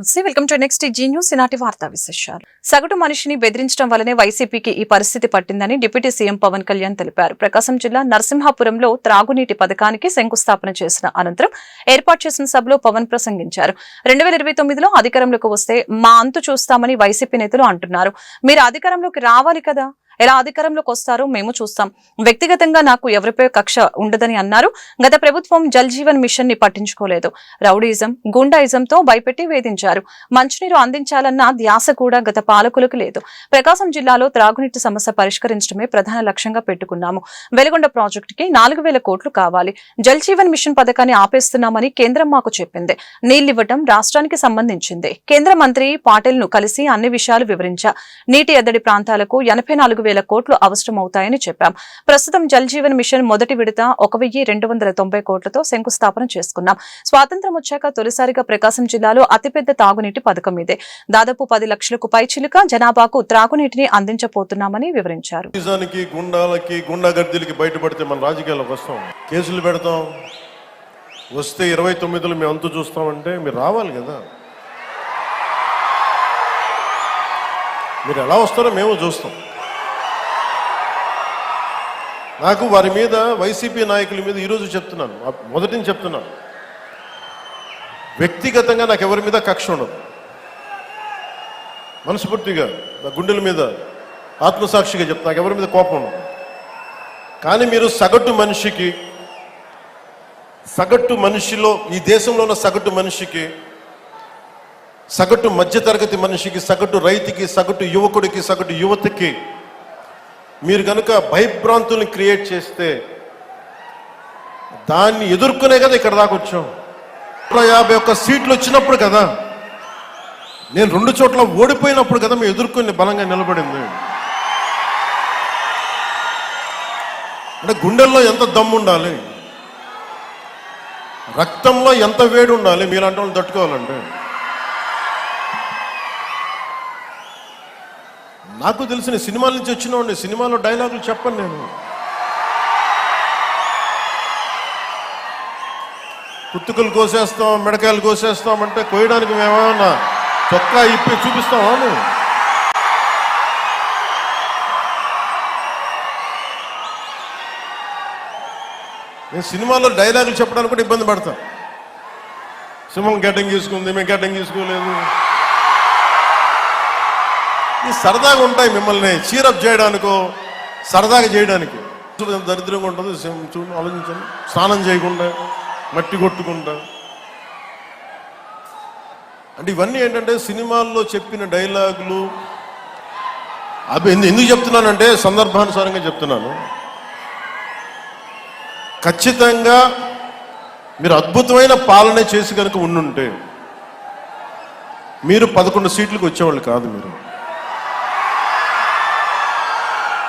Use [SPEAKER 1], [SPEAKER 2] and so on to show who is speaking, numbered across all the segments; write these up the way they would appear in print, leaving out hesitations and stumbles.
[SPEAKER 1] Welcome to next Zee News. ఈనాటి వార్తా విశేషాలు. సగటు మనిషిని బెదిరించడం వల్లనే వైసీపీకి ఈ పరిస్థితి పట్టిందని డిప్యూటీ సీఎం పవన్ కళ్యాణ్ తెలిపారు. ప్రకాశం జిల్లా నరసింహాపురంలో త్రాగునీటి పథకానికి శంకుస్థాపన చేసిన అనంతరం ఏర్పాటు చేసిన సభలో పవన్ ప్రసంగించారు. 2029లో అధికారంలోకి వస్తే మా అంతు చూస్తామని వైసీపీ నేతలు అంటున్నారు. మీరు అధికారంలోకి రావాలి కదా, ఎలా అధికారంలోకి వస్తారో మేము చూస్తాం. వ్యక్తిగతంగా నాకు ఎవరిపై కక్ష ఉండదని అన్నారు. గత ప్రభుత్వం జల్ జీవన్ మిషన్ ని పట్టించుకోలేదు. రౌడీజం, గుండాయిజంతో భయపెట్టి వేధించారు. మంచినీరు అందించాలన్న ధ్యాస కూడా గత పాలకులకు లేదు. ప్రకాశం జిల్లాలో త్రాగునీటి సమస్య పరిష్కరించడమే ప్రధాన లక్ష్యంగా పెట్టుకున్నాము. వెలుగొండ ప్రాజెక్టుకి 4000 కోట్లు కావాలి. జల్ జీవన్ మిషన్ పథకాన్ని ఆపేస్తున్నామని కేంద్రం మాకు చెప్పింది. నీళ్లివ్వటం రాష్ట్రానికి సంబంధించింది. కేంద్ర మంత్రి పాటిల్ ను కలిసి అన్ని విషయాలు వివరించా. నీటి ఎద్దడి ప్రాంతాలకు 84,000 కోట్లు అవసరమవుతాయని చెప్పాం. ప్రస్తుతం జల్ జీవన్ మిషన్ మొదటి విడత 1,290 కోట్లతో శంకుస్థాపన చేసుకున్నాం. స్వాతంత్ర్యం వచ్చాక తొలిసారిగా ప్రకాశం జిల్లాలో అతిపెద్ద తాగునీటి పథకం ఇదే. దాదాపు 10 లక్షలకు పైచిలుక జనాభాకు త్రాగునీటిని అందించబోతున్నామని వివరించారు.
[SPEAKER 2] బయటపడితే మన రాజకీయాలకు వస్తాం, కేసులు పెడతాం, వస్తే 29లో మేము అంతు చూస్తామంటే మీరు రావాలి కదా. మీరు ఎలా వస్తారో మేము చూస్తాం. నాకు వారి మీద, వైసీపీ నాయకుల మీద ఈరోజు చెప్తున్నాను, మొదటి నుంచి చెప్తున్నాను, వ్యక్తిగతంగా నాకు ఎవరి మీద కక్ష ఉండదు. మనస్ఫూర్తిగా నా గుండెల మీద ఆత్మసాక్షిగా చెప్తా, నాకు ఎవరి మీద కోపం ఉండదు. కానీ మీరు సగటు మనిషిలో, ఈ దేశంలో ఉన్న సగటు మనిషికి, సగటు మధ్యతరగతి మనిషికి, సగటు రైతుకి, సగటు యువకుడికి, సగటు యువతకి మీరు కనుక భయభ్రాంతుల్ని క్రియేట్ చేస్తే దాన్ని ఎదుర్కొనే కదా ఇక్కడ దాకా వచ్చాం. 151 సీట్లు వచ్చినప్పుడు కదా, నేను 2 చోట్ల ఓడిపోయినప్పుడు కదా మేము ఎదుర్కొని బలంగా నిలబడింది. అంటే గుండెల్లో ఎంత దమ్ము ఉండాలి, రక్తంలో ఎంత వేడి ఉండాలి మీలాంటి వాళ్ళు తట్టుకోవాలంటే. నాకు తెలిసిన సినిమాల నుంచి వచ్చిన సినిమాలో డైలాగులు చెప్పను నేను. కుత్తుకలు కోసేస్తాం, మిడకాయలు కోసేస్తాం అంటే కోయడానికి మేమేమన్నా చొక్కా ఇప్పి చూపిస్తామా? నేను సినిమాలో డైలాగులు చెప్పడానికి కూడా ఇబ్బంది పడతాం. సింహం గడ్డంగి తీసుకుంది, మేము గడ్డంగి తీసుకోలేదు. ఈ సరదాగా ఉంటాయి, మిమ్మల్ని చీరప్ చేయడానికో సరదాగా చేయడానికి. దరిద్రంగా ఉంటుంది. చూడండి, ఆలోచించండి. స్నానం చేయకుండా, మట్టి కొట్టుకుంటా, అంటే ఇవన్నీ ఏంటంటే సినిమాల్లో చెప్పిన డైలాగులు. అవి ఎందుకు చెప్తున్నానంటే సందర్భానుసారంగా చెప్తున్నాను. ఖచ్చితంగా మీరు అద్భుతమైన పాలన చేసి కనుక ఉండుంటే మీరు 11 సీట్లకు వచ్చేవాళ్ళు కాదు. మీరు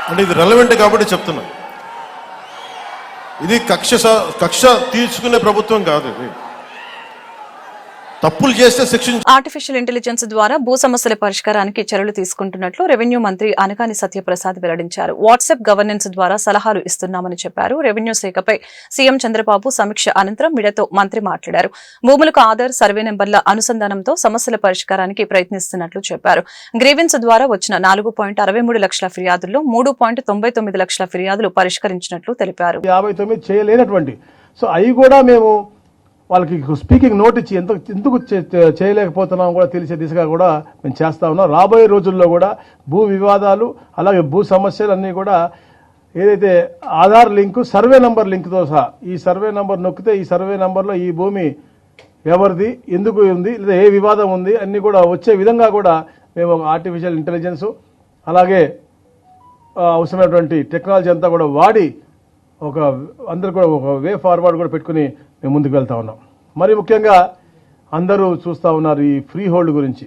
[SPEAKER 2] అంటే ఇది రెలవెంట్ కాబట్టి చెప్తున్నా. ఇది కక్ష తీర్చుకునే ప్రభుత్వం కాదు. ఇది తప్పులు చేస్తే శిక్ష.
[SPEAKER 1] ఆర్టిఫిషియల్ ఇంటెలిజెన్స్ ద్వారా భూ సమస్యల పరిష్కారానికి చర్యలు తీసుకుంటున్నట్లు రెవెన్యూ మంత్రి అనకాని సత్యప్రసాద్ వెల్లడించారు. వాట్సాప్ గవర్నెన్స్ ద్వారా సలహాలు ఇస్తున్నామని చెప్పారు. రెవెన్యూ శాఖపై సీఎం చంద్రబాబు సమీక్ష అనంతరం మీడియాతో మంత్రి మాట్లాడారు. భూములకు ఆధార్, సర్వే నెంబర్ల అనుసంధానంతో సమస్యల పరిష్కారానికి ప్రయత్నిస్తున్నట్లు చెప్పారు. గ్రీవెన్స్ ద్వారా వచ్చిన 4.63 లక్షల ఫిర్యాదుల్లో 3.99 లక్షల ఫిర్యాదులు పరిష్కరించినట్లు తెలిపారు.
[SPEAKER 3] 59 చేయలేనటువంటి, సో అవి కూడా మేము వాళ్ళకి స్పీకింగ్ నోట్ ఇచ్చి ఎందుకు చేయలేకపోతున్నాం కూడా తెలిసే దిశగా కూడా మేము చేస్తా ఉన్నాం. రాబోయే రోజుల్లో కూడా భూ వివాదాలు, అలాగే భూ సమస్యలు అన్నీ కూడా ఏదైతే ఆధార్ లింకు, సర్వే నంబర్ లింక్తో సహా, ఈ సర్వే నంబర్ నొక్కితే ఈ సర్వే నంబర్లో ఈ భూమి ఎవరిది, ఎందుకు ఉంది, లేదా ఏ వివాదం ఉంది అన్నీ కూడా వచ్చే విధంగా కూడా మేము ఆర్టిఫిషియల్ ఇంటెలిజెన్స్ అలాగే అవసరమైనటువంటి టెక్నాలజీ అంతా కూడా వాడి అందరూ కూడా ఒక వే ఫార్వర్డ్ కూడా పెట్టుకుని మేము ముందుకు వెళ్తా ఉన్నాం. మరి ముఖ్యంగా అందరూ చూస్తూ ఉన్నారు ఈ ఫ్రీ హోల్డ్ గురించి.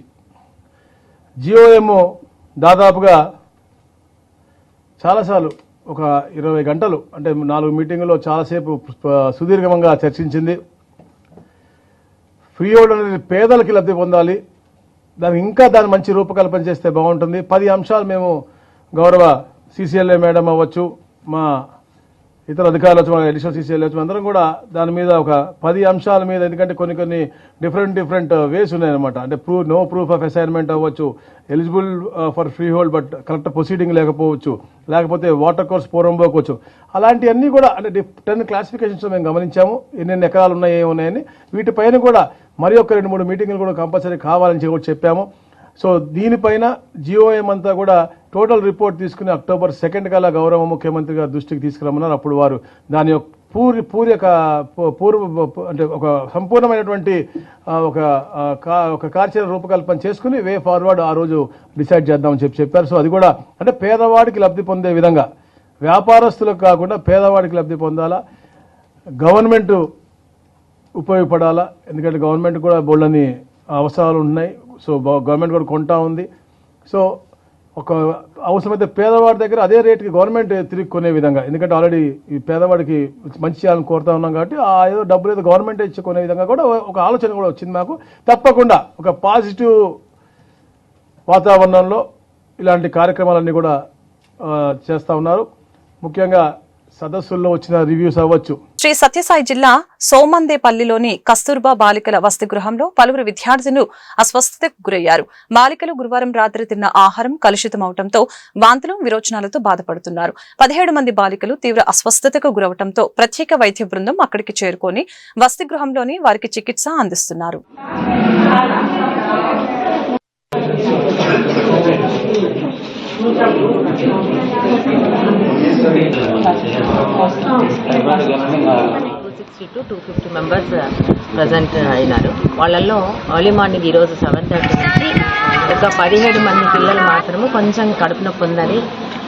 [SPEAKER 3] జియోఎం దాదాపుగా చాలాసార్లు ఒక 20 గంటలు, అంటే 4 మీటింగుల్లో చాలాసేపు సుదీర్ఘంగా చర్చించింది. ఫ్రీ హోల్డ్ అనేది పేదలకి లబ్ధి పొందాలి, దాని మంచి రూపకల్పన చేస్తే బాగుంటుంది. 10 అంశాలు మేము గౌరవ CCLA మేడం అవ్వచ్చు, మా ఇతర అధికారులు వచ్చి అడిషనల్ సీసీఎల్ వచ్చి అందరం కూడా దాని మీద ఒక 10 అంశాల మీద, ఎందుకంటే కొన్ని డిఫరెంట్ వేస్ ఉన్నాయన్నమాట. అంటే నో ప్రూఫ్ ఆఫ్ అసైన్మెంట్ అవ్వచ్చు, eligible for free hold but correct proceeding లేకపోవచ్చు, లేకపోతే వాటర్ కోర్స్ పోరంపోవచ్చు. అలాంటివన్నీ కూడా అంటే 10 క్లాసిఫికేషన్స్ మేము గమనించాము. ఎన్నెన్ని ఎకరాలు ఉన్నాయి, ఏమున్నాయని. వీటిపైన కూడా మరి ఒక 2-3 మీటింగ్లు కూడా కంపల్సరీ కావాలని కూడా చెప్పాము. సో దీనిపైన జిఓఎం అంతా కూడా టోటల్ రిపోర్ట్ తీసుకుని October 2 కల్లా గౌరవ ముఖ్యమంత్రి గారి దృష్టికి తీసుకురమ్మన్నారు. అప్పుడు వారు దాని యొక్క అంటే ఒక సంపూర్ణమైనటువంటి ఒక కార్యాచరణ రూపకల్పన చేసుకుని వే ఫార్వర్డ్ ఆ రోజు డిసైడ్ చేద్దామని చెప్పారు. సో అది కూడా అంటే పేదవాడికి లబ్ధి పొందే విధంగా, వ్యాపారస్తులకు కాకుండా పేదవాడికి లబ్ధి పొందాలా, గవర్నమెంట్ ఉపయోగపడాలా. ఎందుకంటే గవర్నమెంట్ కూడా బోల్డని అవసరాలు ఉన్నాయి. సో గవర్నమెంట్ కూడా కొంటా ఉంది. సో ఒక అవసరమైతే పేదవాడి దగ్గర అదే రేటుకి గవర్నమెంట్ తిరిగి కొనే విధంగా, ఎందుకంటే ఆల్రెడీ ఈ పేదవాడికి మంచి చేయాలని కోరుతా ఉన్నాం కాబట్టి ఆ ఏదో డబ్బులు ఏదో గవర్నమెంట్ ఇచ్చి కొనే విధంగా కూడా ఒక ఆలోచన కూడా వచ్చింది మాకు. తప్పకుండా ఒక పాజిటివ్ వాతావరణంలో ఇలాంటి కార్యక్రమాలన్నీ కూడా చేస్తూ ఉన్నారు. ముఖ్యంగా సదస్సుల్లో వచ్చిన రివ్యూస్ అవ్వచ్చు.
[SPEAKER 1] శ్రీ సత్యసాయి జిల్లా సోమందేపల్లిలోని కస్తూర్బా బాలికల వసతి గృహంలో పలువురు విద్యార్థులు అస్వస్థతకు గురయ్యారు. బాలికలు గురువారం రాత్రి తిన్న ఆహారం కలుషితమవడంతో వాంతులు, విరోచనాలతో బాధపడుతున్నారు. 17 మంది బాలికలు తీవ్ర అస్వస్థతకు గురవడంతో ప్రత్యేక వైద్య బృందం అక్కడికి చేరుకొని వసతి గృహంలోని వారికి చికిత్స అందిస్తున్నారు.
[SPEAKER 4] to 250 మెంబర్స్ ప్రజెంట్ అయినారు. వాళ్ళల్లో ఎర్లీ మార్నింగ్ ఈరోజు 7:30 నుంచి ఒక 17 మంది పిల్లలు మాత్రము కొంచెం కడుపు నొప్పి ఉందని,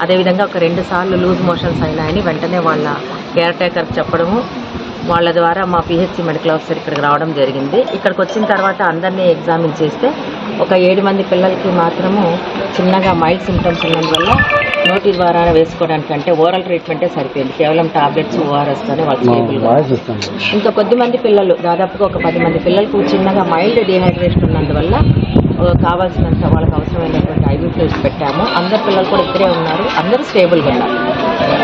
[SPEAKER 4] అదేవిధంగా ఒక 2 సార్లు లూజ్ మోషన్స్ అయినాయని వెంటనే వాళ్ళ కేర్ టేకర్కి చెప్పడము, వాళ్ళ ద్వారా మా పిహెచ్సి మెడికల్ ఆఫీసర్ ఇక్కడికి రావడం జరిగింది. ఇక్కడికి వచ్చిన తర్వాత అందరినీ ఎగ్జామిన్ చేస్తే ఒక 7 మంది పిల్లలకి మాత్రము చిన్నగా మైల్డ్ సిమ్టమ్స్ ఉన్నందువల్ల నోటి ద్వారా వేసుకోవడానికి అంటే ఓరల్ ట్రీట్మెంటే సరిపోయింది. కేవలం టాబ్లెట్స్, ఓఆర్ఎస్తోనే వాళ్ళు స్టేబుల్గా. ఇంకా కొద్దిమంది పిల్లలు, దాదాపుగా ఒక 10 మంది పిల్లలకు చిన్నగా మైల్డ్ డిహైడ్రేషన్ ఉన్నందువల్ల కావాల్సినంత వాళ్ళకి అవసరమైనటువంటి ఐవీ ఫ్లూయిడ్స్ పెట్టాము. అందరు పిల్లలు కూడా ఇక్కడే ఉన్నారు, అందరూ స్టేబుల్గా ఉన్నారు.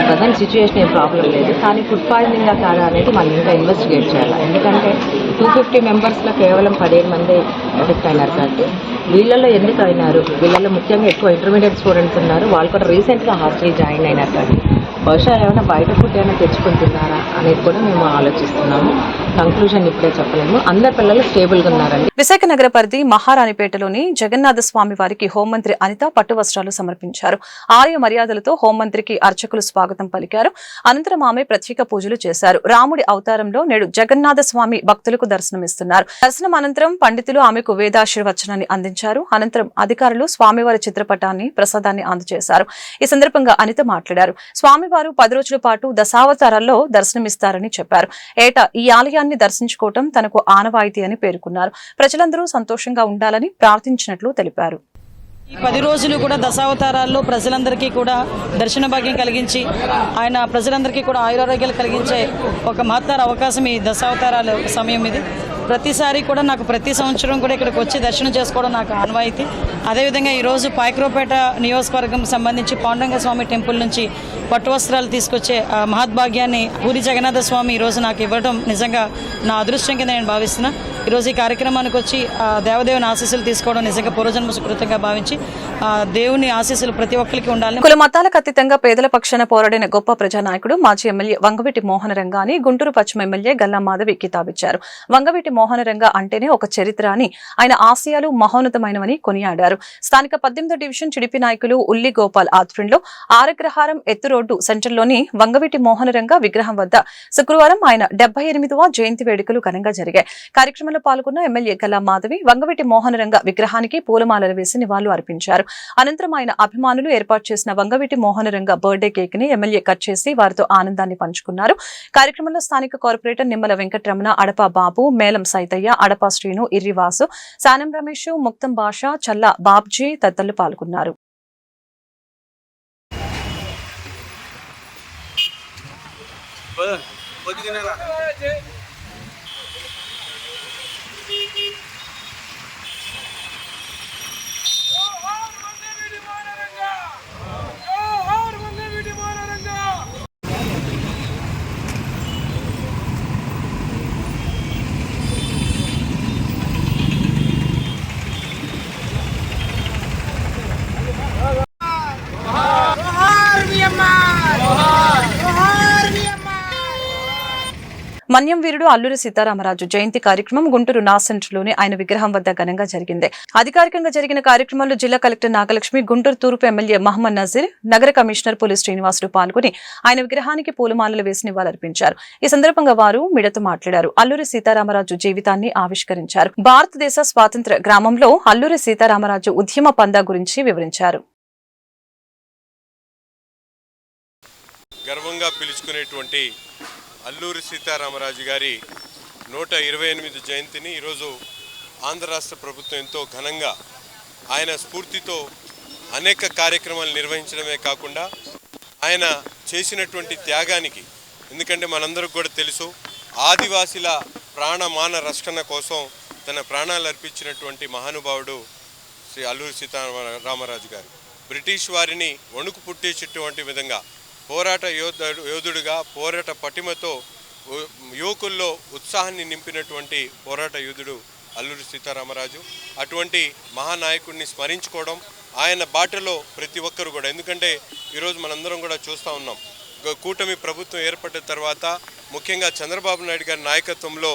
[SPEAKER 4] ప్రజెంట్ సిచ్యువేషన్ ఏం ప్రాబ్లం లేదు. కానీ ఫుడ్ పాయిజనింగా కాదా అనేది మనం ఇంకా ఇన్వెస్టిగేట్ చేయాలి. ఎందుకంటే 250 మెంబర్స్లో కేవలం 17 మంది ఎఫెక్ట్ అయినారు కాబట్టి వీళ్ళల్లో ఎందుకు అయినారు, వీళ్ళల్లో ముఖ్యంగా ఎక్కువ ఇంటర్మీడియట్ స్టూడెంట్స్ ఉన్నారు. వాళ్ళు కూడా రీసెంట్గా హాస్టల్ జాయిన్ అయినారు కాబట్టి బహుశా ఏమైనా బయట ఫుడ్ ఏమైనా తెచ్చుకుంటున్నారా అనేది కూడా మేము ఆలోచిస్తున్నాము. కంక్లూజన్ ఇప్పుడే చెప్పలేము. అందరు పిల్లలు స్టేబుల్గా ఉన్నారండి.
[SPEAKER 1] విశాఖ నగర పరిధి మహారాణిపేటలోని జగన్నాథ స్వామి వారికి హోంమంత్రి అనిత పట్టు వస్త్రాలు సమర్పించారు. ఆలయ మర్యాదలతో హోంమంత్రికి అర్చకులు స్వాగతం పలికారు. అనంతరం ఆమె ప్రత్యేక పూజలు చేశారు. రాముడి అవతారంలో నేడు జగన్నాథ స్వామి భక్తులకు దర్శనమిస్తున్నారు. దర్శనం అనంతరం పండితులు ఆమెకు వేదాశీర్వచనాన్ని అందించారు. అనంతరం అధికారులు స్వామివారి చిత్రపటాన్ని, ప్రసాదాన్ని అందజేశారు. ఈ సందర్భంగా అనిత మాట్లాడారు. స్వామివారు 10 రోజుల పాటు దశావతారాల్లో దర్శనమిస్తారని చెప్పారు. ఏటా ఈ ఆలయాన్ని దర్శించుకోవటం తనకు ఆనవాయితీ అని పేర్కొన్నారు. ప్రజలందరూ సంతోషంగా ఉండాలని ప్రార్థించినట్లు తెలిపారు.
[SPEAKER 5] ఈ 10 రోజులు కూడా దశావతారాల్లో ప్రజలందరికీ కూడా దర్శన భాగ్యం కలిగించి ఆయన ప్రజలందరికీ కూడా ఆయురారోగ్యాలు కలిగించే ఒక మహత్తర అవకాశం ఈ దశావతారాల సమయం ఇది. ప్రతిసారి కూడా నాకు ప్రతి సంవత్సరం కూడా ఇక్కడికి వచ్చి దర్శనం చేసుకోవడం నాకు ఆనవాయితీ. అదేవిధంగా ఈరోజు పాయక్రోపేట నియోజకవర్గం సంబంధించి పాండురంగ స్వామి టెంపుల్ నుంచి పట్టు వస్త్రాలు తీసుకొచ్చే మహద్భాగ్యాన్ని పూరి జగన్నాథ స్వామి ఈరోజు నాకు ఇవ్వడం నిజంగా నా అదృష్టం కింద నేను భావిస్తున్నా. ఈరోజు ఈ కార్యక్రమానికి వచ్చి దేవదేవుని ఆశీస్సులు తీసుకోవడం నిజంగా పూర్వజన్మ సుకృతంగా భావించి దేవుని ఆశీస్సులు ప్రతి ఒక్కరికి ఉండాలని.
[SPEAKER 1] కుల మతాలకు అతీతంగా పేదల పక్షాన పోరాడిన గొప్ప ప్రజానాయకుడు మాజీ ఎమ్మెల్యే వంగవీటి మోహనరంగ అని గుంటూరు పశ్చిమ ఎమ్మెల్యే గల్లా మాధవి కితాబిచ్చారు. వంగవీటి మోహనరంగ అంటేనే ఒక చరిత్ర అని, ఆయన ఆశయాలు మహోన్నతమైనవని కొనియాడారు. స్థానిక 18వ డివిజన్ టిడిపి నాయకులు ఉల్లి గోపాల్ ఆధ్వర్యంలో ఆరగ్రహారం ఎత్తు రోడ్డు సెంటర్లోని వంగవీటి మోహనరంగ విగ్రహం వద్ద శుక్రవారం ఆయన 78వ జయంతి వేడుకలు ఘనంగా జరిగాయి. కార్యక్రమంలో పాల్గొన్న ఎమ్మెల్యే గల్లా మాధవి వంగవీటి మోహనరంగ విగ్రహానికి పూలమాలలు వేసి నివాళులు అర్పించారు. అనంతరం ఆయన అభిమానులు ఏర్పాటు చేసిన వంగవీటి మోహనరంగ బర్త్డే కేక్ ని ఎమ్మెల్యే కట్ చేసి వారితో ఆనందాన్ని పంచుకున్నారు. కార్యక్రమంలో స్థానిక కార్పొరేటర్ నిమ్మల వెంకటరమణ, అడపా బాబు, మేలం సైతయ్య, అడపా శ్రీను, ఇర్రివాసు, సానం రమేష్, ముక్తం భాష, చల్ల బాబ్జీ తదితరులు పాల్గొన్నారు. మన్యం వీరుడు అల్లూరి సీతారామరాజు జయంతి కార్యక్రమం గుంటూరు నా సెంటర్లోని ఆయన విగ్రహం వద్ద ఘనంగా జరిగింది. అధికారికంగా జరిగిన కార్యక్రమంలో జిల్లా కలెక్టర్ నాగలక్ష్మి, గుంటూరు తూర్పు ఎమ్మెల్యే మహమ్మద్ నజీర్, నగర కమిషనర్ పులి శ్రీనివాసులు పాల్గొని ఆయన విగ్రహానికి పూలమాలలు వేసి నివాళులర్పించారు. ఈ సందర్భంగా వారు మీడియాతో మాట్లాడారు. అల్లూరి సీతారామరాజు జీవితాన్ని ఆవిష్కరించారు. భారతదేశ స్వాతంత్ర్య గ్రామంలో అల్లూరి సీతారామరాజు ఉద్యమ పందా గురించి వివరించారు.
[SPEAKER 6] గర్వంగా పిలుచుకునేటువంటి అల్లూరి సీతారామరాజు గారి 128 జయంతిని ఈరోజు ఆంధ్ర రాష్ట్ర ప్రభుత్వం ఎంతో ఘనంగా ఆయన స్ఫూర్తితో అనేక కార్యక్రమాలు నిర్వహించడమే కాకుండా ఆయన చేసినటువంటి త్యాగానికి, ఎందుకంటే మనందరికి కూడా తెలుసు, ఆదివాసీల ప్రాణమాన రక్షణ కోసం తన ప్రాణాలు అర్పించినటువంటి మహానుభావుడు శ్రీ అల్లూరి సీతారామరాజు గారు. బ్రిటిష్ వారిని వణుకు పుట్టించేటువంటి విధంగా పోరాట యోధుడిగా, పోరాట పటిమతో యువకుల్లో ఉత్సాహాన్ని నింపినటువంటి పోరాట యోధుడు అల్లూరి సీతారామరాజు. అటువంటి మహానాయకుడిని స్మరించుకోవడం, ఆయన బాటలో ప్రతి ఒక్కరు కూడా, ఎందుకంటే ఈరోజు మనందరం కూడా చూస్తూ ఉన్నాం, కూటమి ప్రభుత్వం ఏర్పడిన తర్వాత ముఖ్యంగా చంద్రబాబు నాయుడు గారి నాయకత్వంలో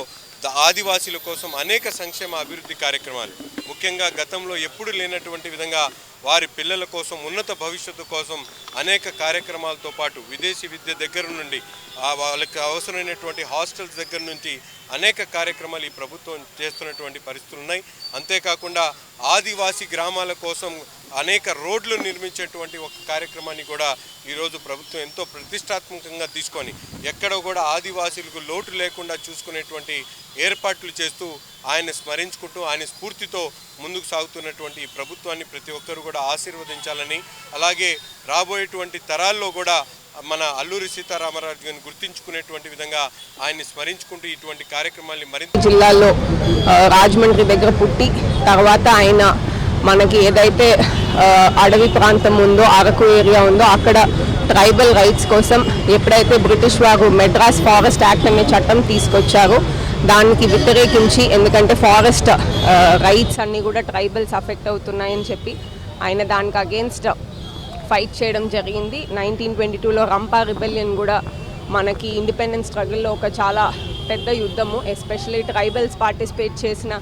[SPEAKER 6] ఆదివాసీల కోసం అనేక సంక్షేమ అభివృద్ధి కార్యక్రమాలు, ముఖ్యంగా గతంలో ఎప్పుడు లేనటువంటి విధంగా వారి పిల్లల కోసం, ఉన్నత భవిష్యత్తు కోసం అనేక కార్యక్రమాలతో పాటు విదేశీ విద్య దగ్గర నుండి వాళ్ళకి అవసరమైనటువంటి హాస్టల్స్ దగ్గర నుంచి అనేక కార్యక్రమాలు ఈ ప్రభుత్వం చేస్తున్నటువంటి పరిస్థితులు ఉన్నాయి. అంతేకాకుండా ఆదివాసీ గ్రామాల కోసం అనేక రోడ్లు నిర్మించేటువంటి ఒక కార్యక్రమాన్ని కూడా ఈరోజు ప్రభుత్వం ఎంతో ప్రతిష్టాత్మకంగా తీసుకొని ఎక్కడ కూడా ఆదివాసీలకు లోటు లేకుండా చూసుకునేటువంటి ఏర్పాట్లు చేస్తూ ఆయన స్మరించుకుంటూ ఆయన స్ఫూర్తితో ముందుకు సాగుతున్నటువంటి ఈ ప్రభుత్వాన్ని ప్రతి ఒక్కరు కూడా ఆశీర్వదించాలని, అలాగే రాబోయేటువంటి తరాల్లో కూడా మన అల్లూరి సీతారామరాజు గారిని గుర్తించుకునేటువంటి విధంగా ఆయన్ని స్మరించుకుంటూ ఇటువంటి కార్యక్రమాల్ని మరింత
[SPEAKER 7] జిల్లాలో రాజమండ్రి దగ్గర పుట్టి తర్వాత ఆయన మనకి ఏదైతే అడవి ప్రాంతం ఉందో, అరకు ఏరియా ఉందో, అక్కడ ట్రైబల్ రైట్స్ కోసం ఎప్పుడైతే బ్రిటిష్ వారు మెడ్రాస్ ఫారెస్ట్ యాక్ట్ అనే చట్టం తీసుకొచ్చారో దానికి వ్యతిరేకించి, ఎందుకంటే ఫారెస్ట్ రైట్స్ అన్నీ కూడా ట్రైబల్స్ అఫెక్ట్ అవుతున్నాయని చెప్పి ఆయన దానికి అగేన్స్ట్ ఫైట్ చేయడం జరిగింది. 1922లో రంపా రిబెలియన్ కూడా మనకి ఇండిపెండెన్స్ స్ట్రగుల్లో ఒక చాలా పెద్ద యుద్ధము. ఎస్పెషల్లీ ట్రైబల్స్ పార్టిసిపేట్ చేసిన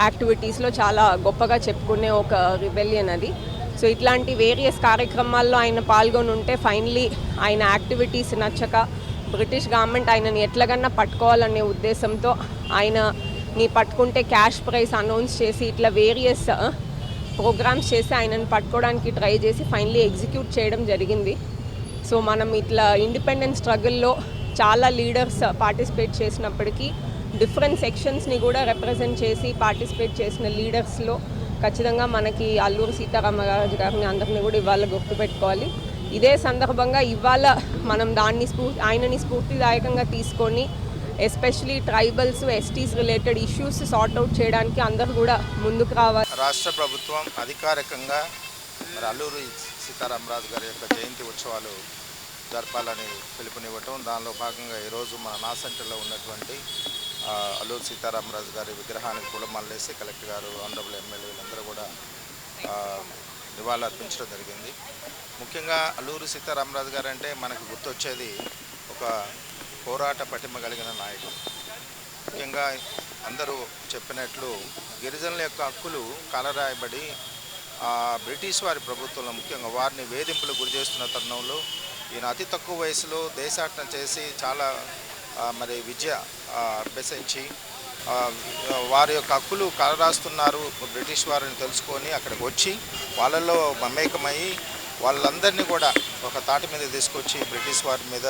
[SPEAKER 7] యాక్టివిటీస్లో చాలా గొప్పగా చెప్పుకునే ఒక రిబెలియన్ అది. సో ఇట్లాంటి వేరియస్ కార్యక్రమాల్లో ఆయన పాల్గొని ఉంటే ఫైనలీ ఆయన యాక్టివిటీస్ నచ్చక బ్రిటిష్ గవర్నమెంట్ ఆయనని ఎట్లాగన్నా పట్టుకోవాలనే ఉద్దేశంతో ఆయనని పట్టుకుంటే క్యాష్ ప్రైజ్ అనౌన్స్ చేసి ఇట్లా వేరియస్ ప్రోగ్రామ్స్ చేసి ఆయనని పట్టుకోవడానికి ట్రై చేసి ఫైనలీ ఎగ్జిక్యూట్ చేయడం జరిగింది. సో మనం ఇట్లా ఇండిపెండెన్స్ స్ట్రగుల్లో చాలా లీడర్స్ పార్టిసిపేట్ చేసినప్పటికీ డిఫరెంట్ సెక్షన్స్ని కూడా రిప్రజెంట్ చేసి పార్టిసిపేట్ చేసిన లీడర్స్లో ఖచ్చితంగా మనకి అల్లూరి సీతారామరాజు గారిని అందరినీ కూడా ఇవాళ గుర్తుపెట్టుకోవాలి. ఇదే సందర్భంగా ఇవాళ మనం దాన్ని ఆయనని స్ఫూర్తిదాయకంగా తీసుకొని especially tribals, STs related issues sort out చేయడానికి అందరూ కూడా ముందుకు రావాలి.
[SPEAKER 8] రాష్ట్ర ప్రభుత్వం అధికారికంగా మరి అల్లూరి సీతారామరాజు గారి యొక్క జయంతి ఉత్సవాలు జరపాలని పిలుపునివ్వటం, దానిలో భాగంగా ఈరోజు మన నా సెంటర్లో ఉన్నటువంటి అల్లూరి సీతారామరాజు గారి విగ్రహానికి పూలమాలలేసి కలెక్టర్ గారు, ఆనరబుల్ ఎమ్మెల్యేలందరూ కూడా నివాళులు అర్పించడం జరిగింది. ముఖ్యంగా అల్లూరి సీతారామరాజు గారు అంటే మనకు గుర్తొచ్చేది ఒక పోరాట పటిమ కలిగిన నాయకుడు. ముఖ్యంగా అందరూ చెప్పినట్లు గిరిజనుల యొక్క హక్కులు కాలరాయబడి బ్రిటిష్ వారి ప్రభుత్వంలో ముఖ్యంగా వారిని వేధింపులు గురి చేస్తున్న తరుణంలో ఈయన అతి తక్కువ వయసులో దేశాటన చేసి చాలా మరి విద్య అభ్యసించి వారి యొక్క హక్కులు కాలరాస్తున్నారు బ్రిటిష్ వారిని తెలుసుకొని అక్కడికి వచ్చి వాళ్ళలో మమేకమయ్యి వాళ్ళందరినీ కూడా ఒక తాటి మీద తీసుకొచ్చి బ్రిటిష్ వారి మీద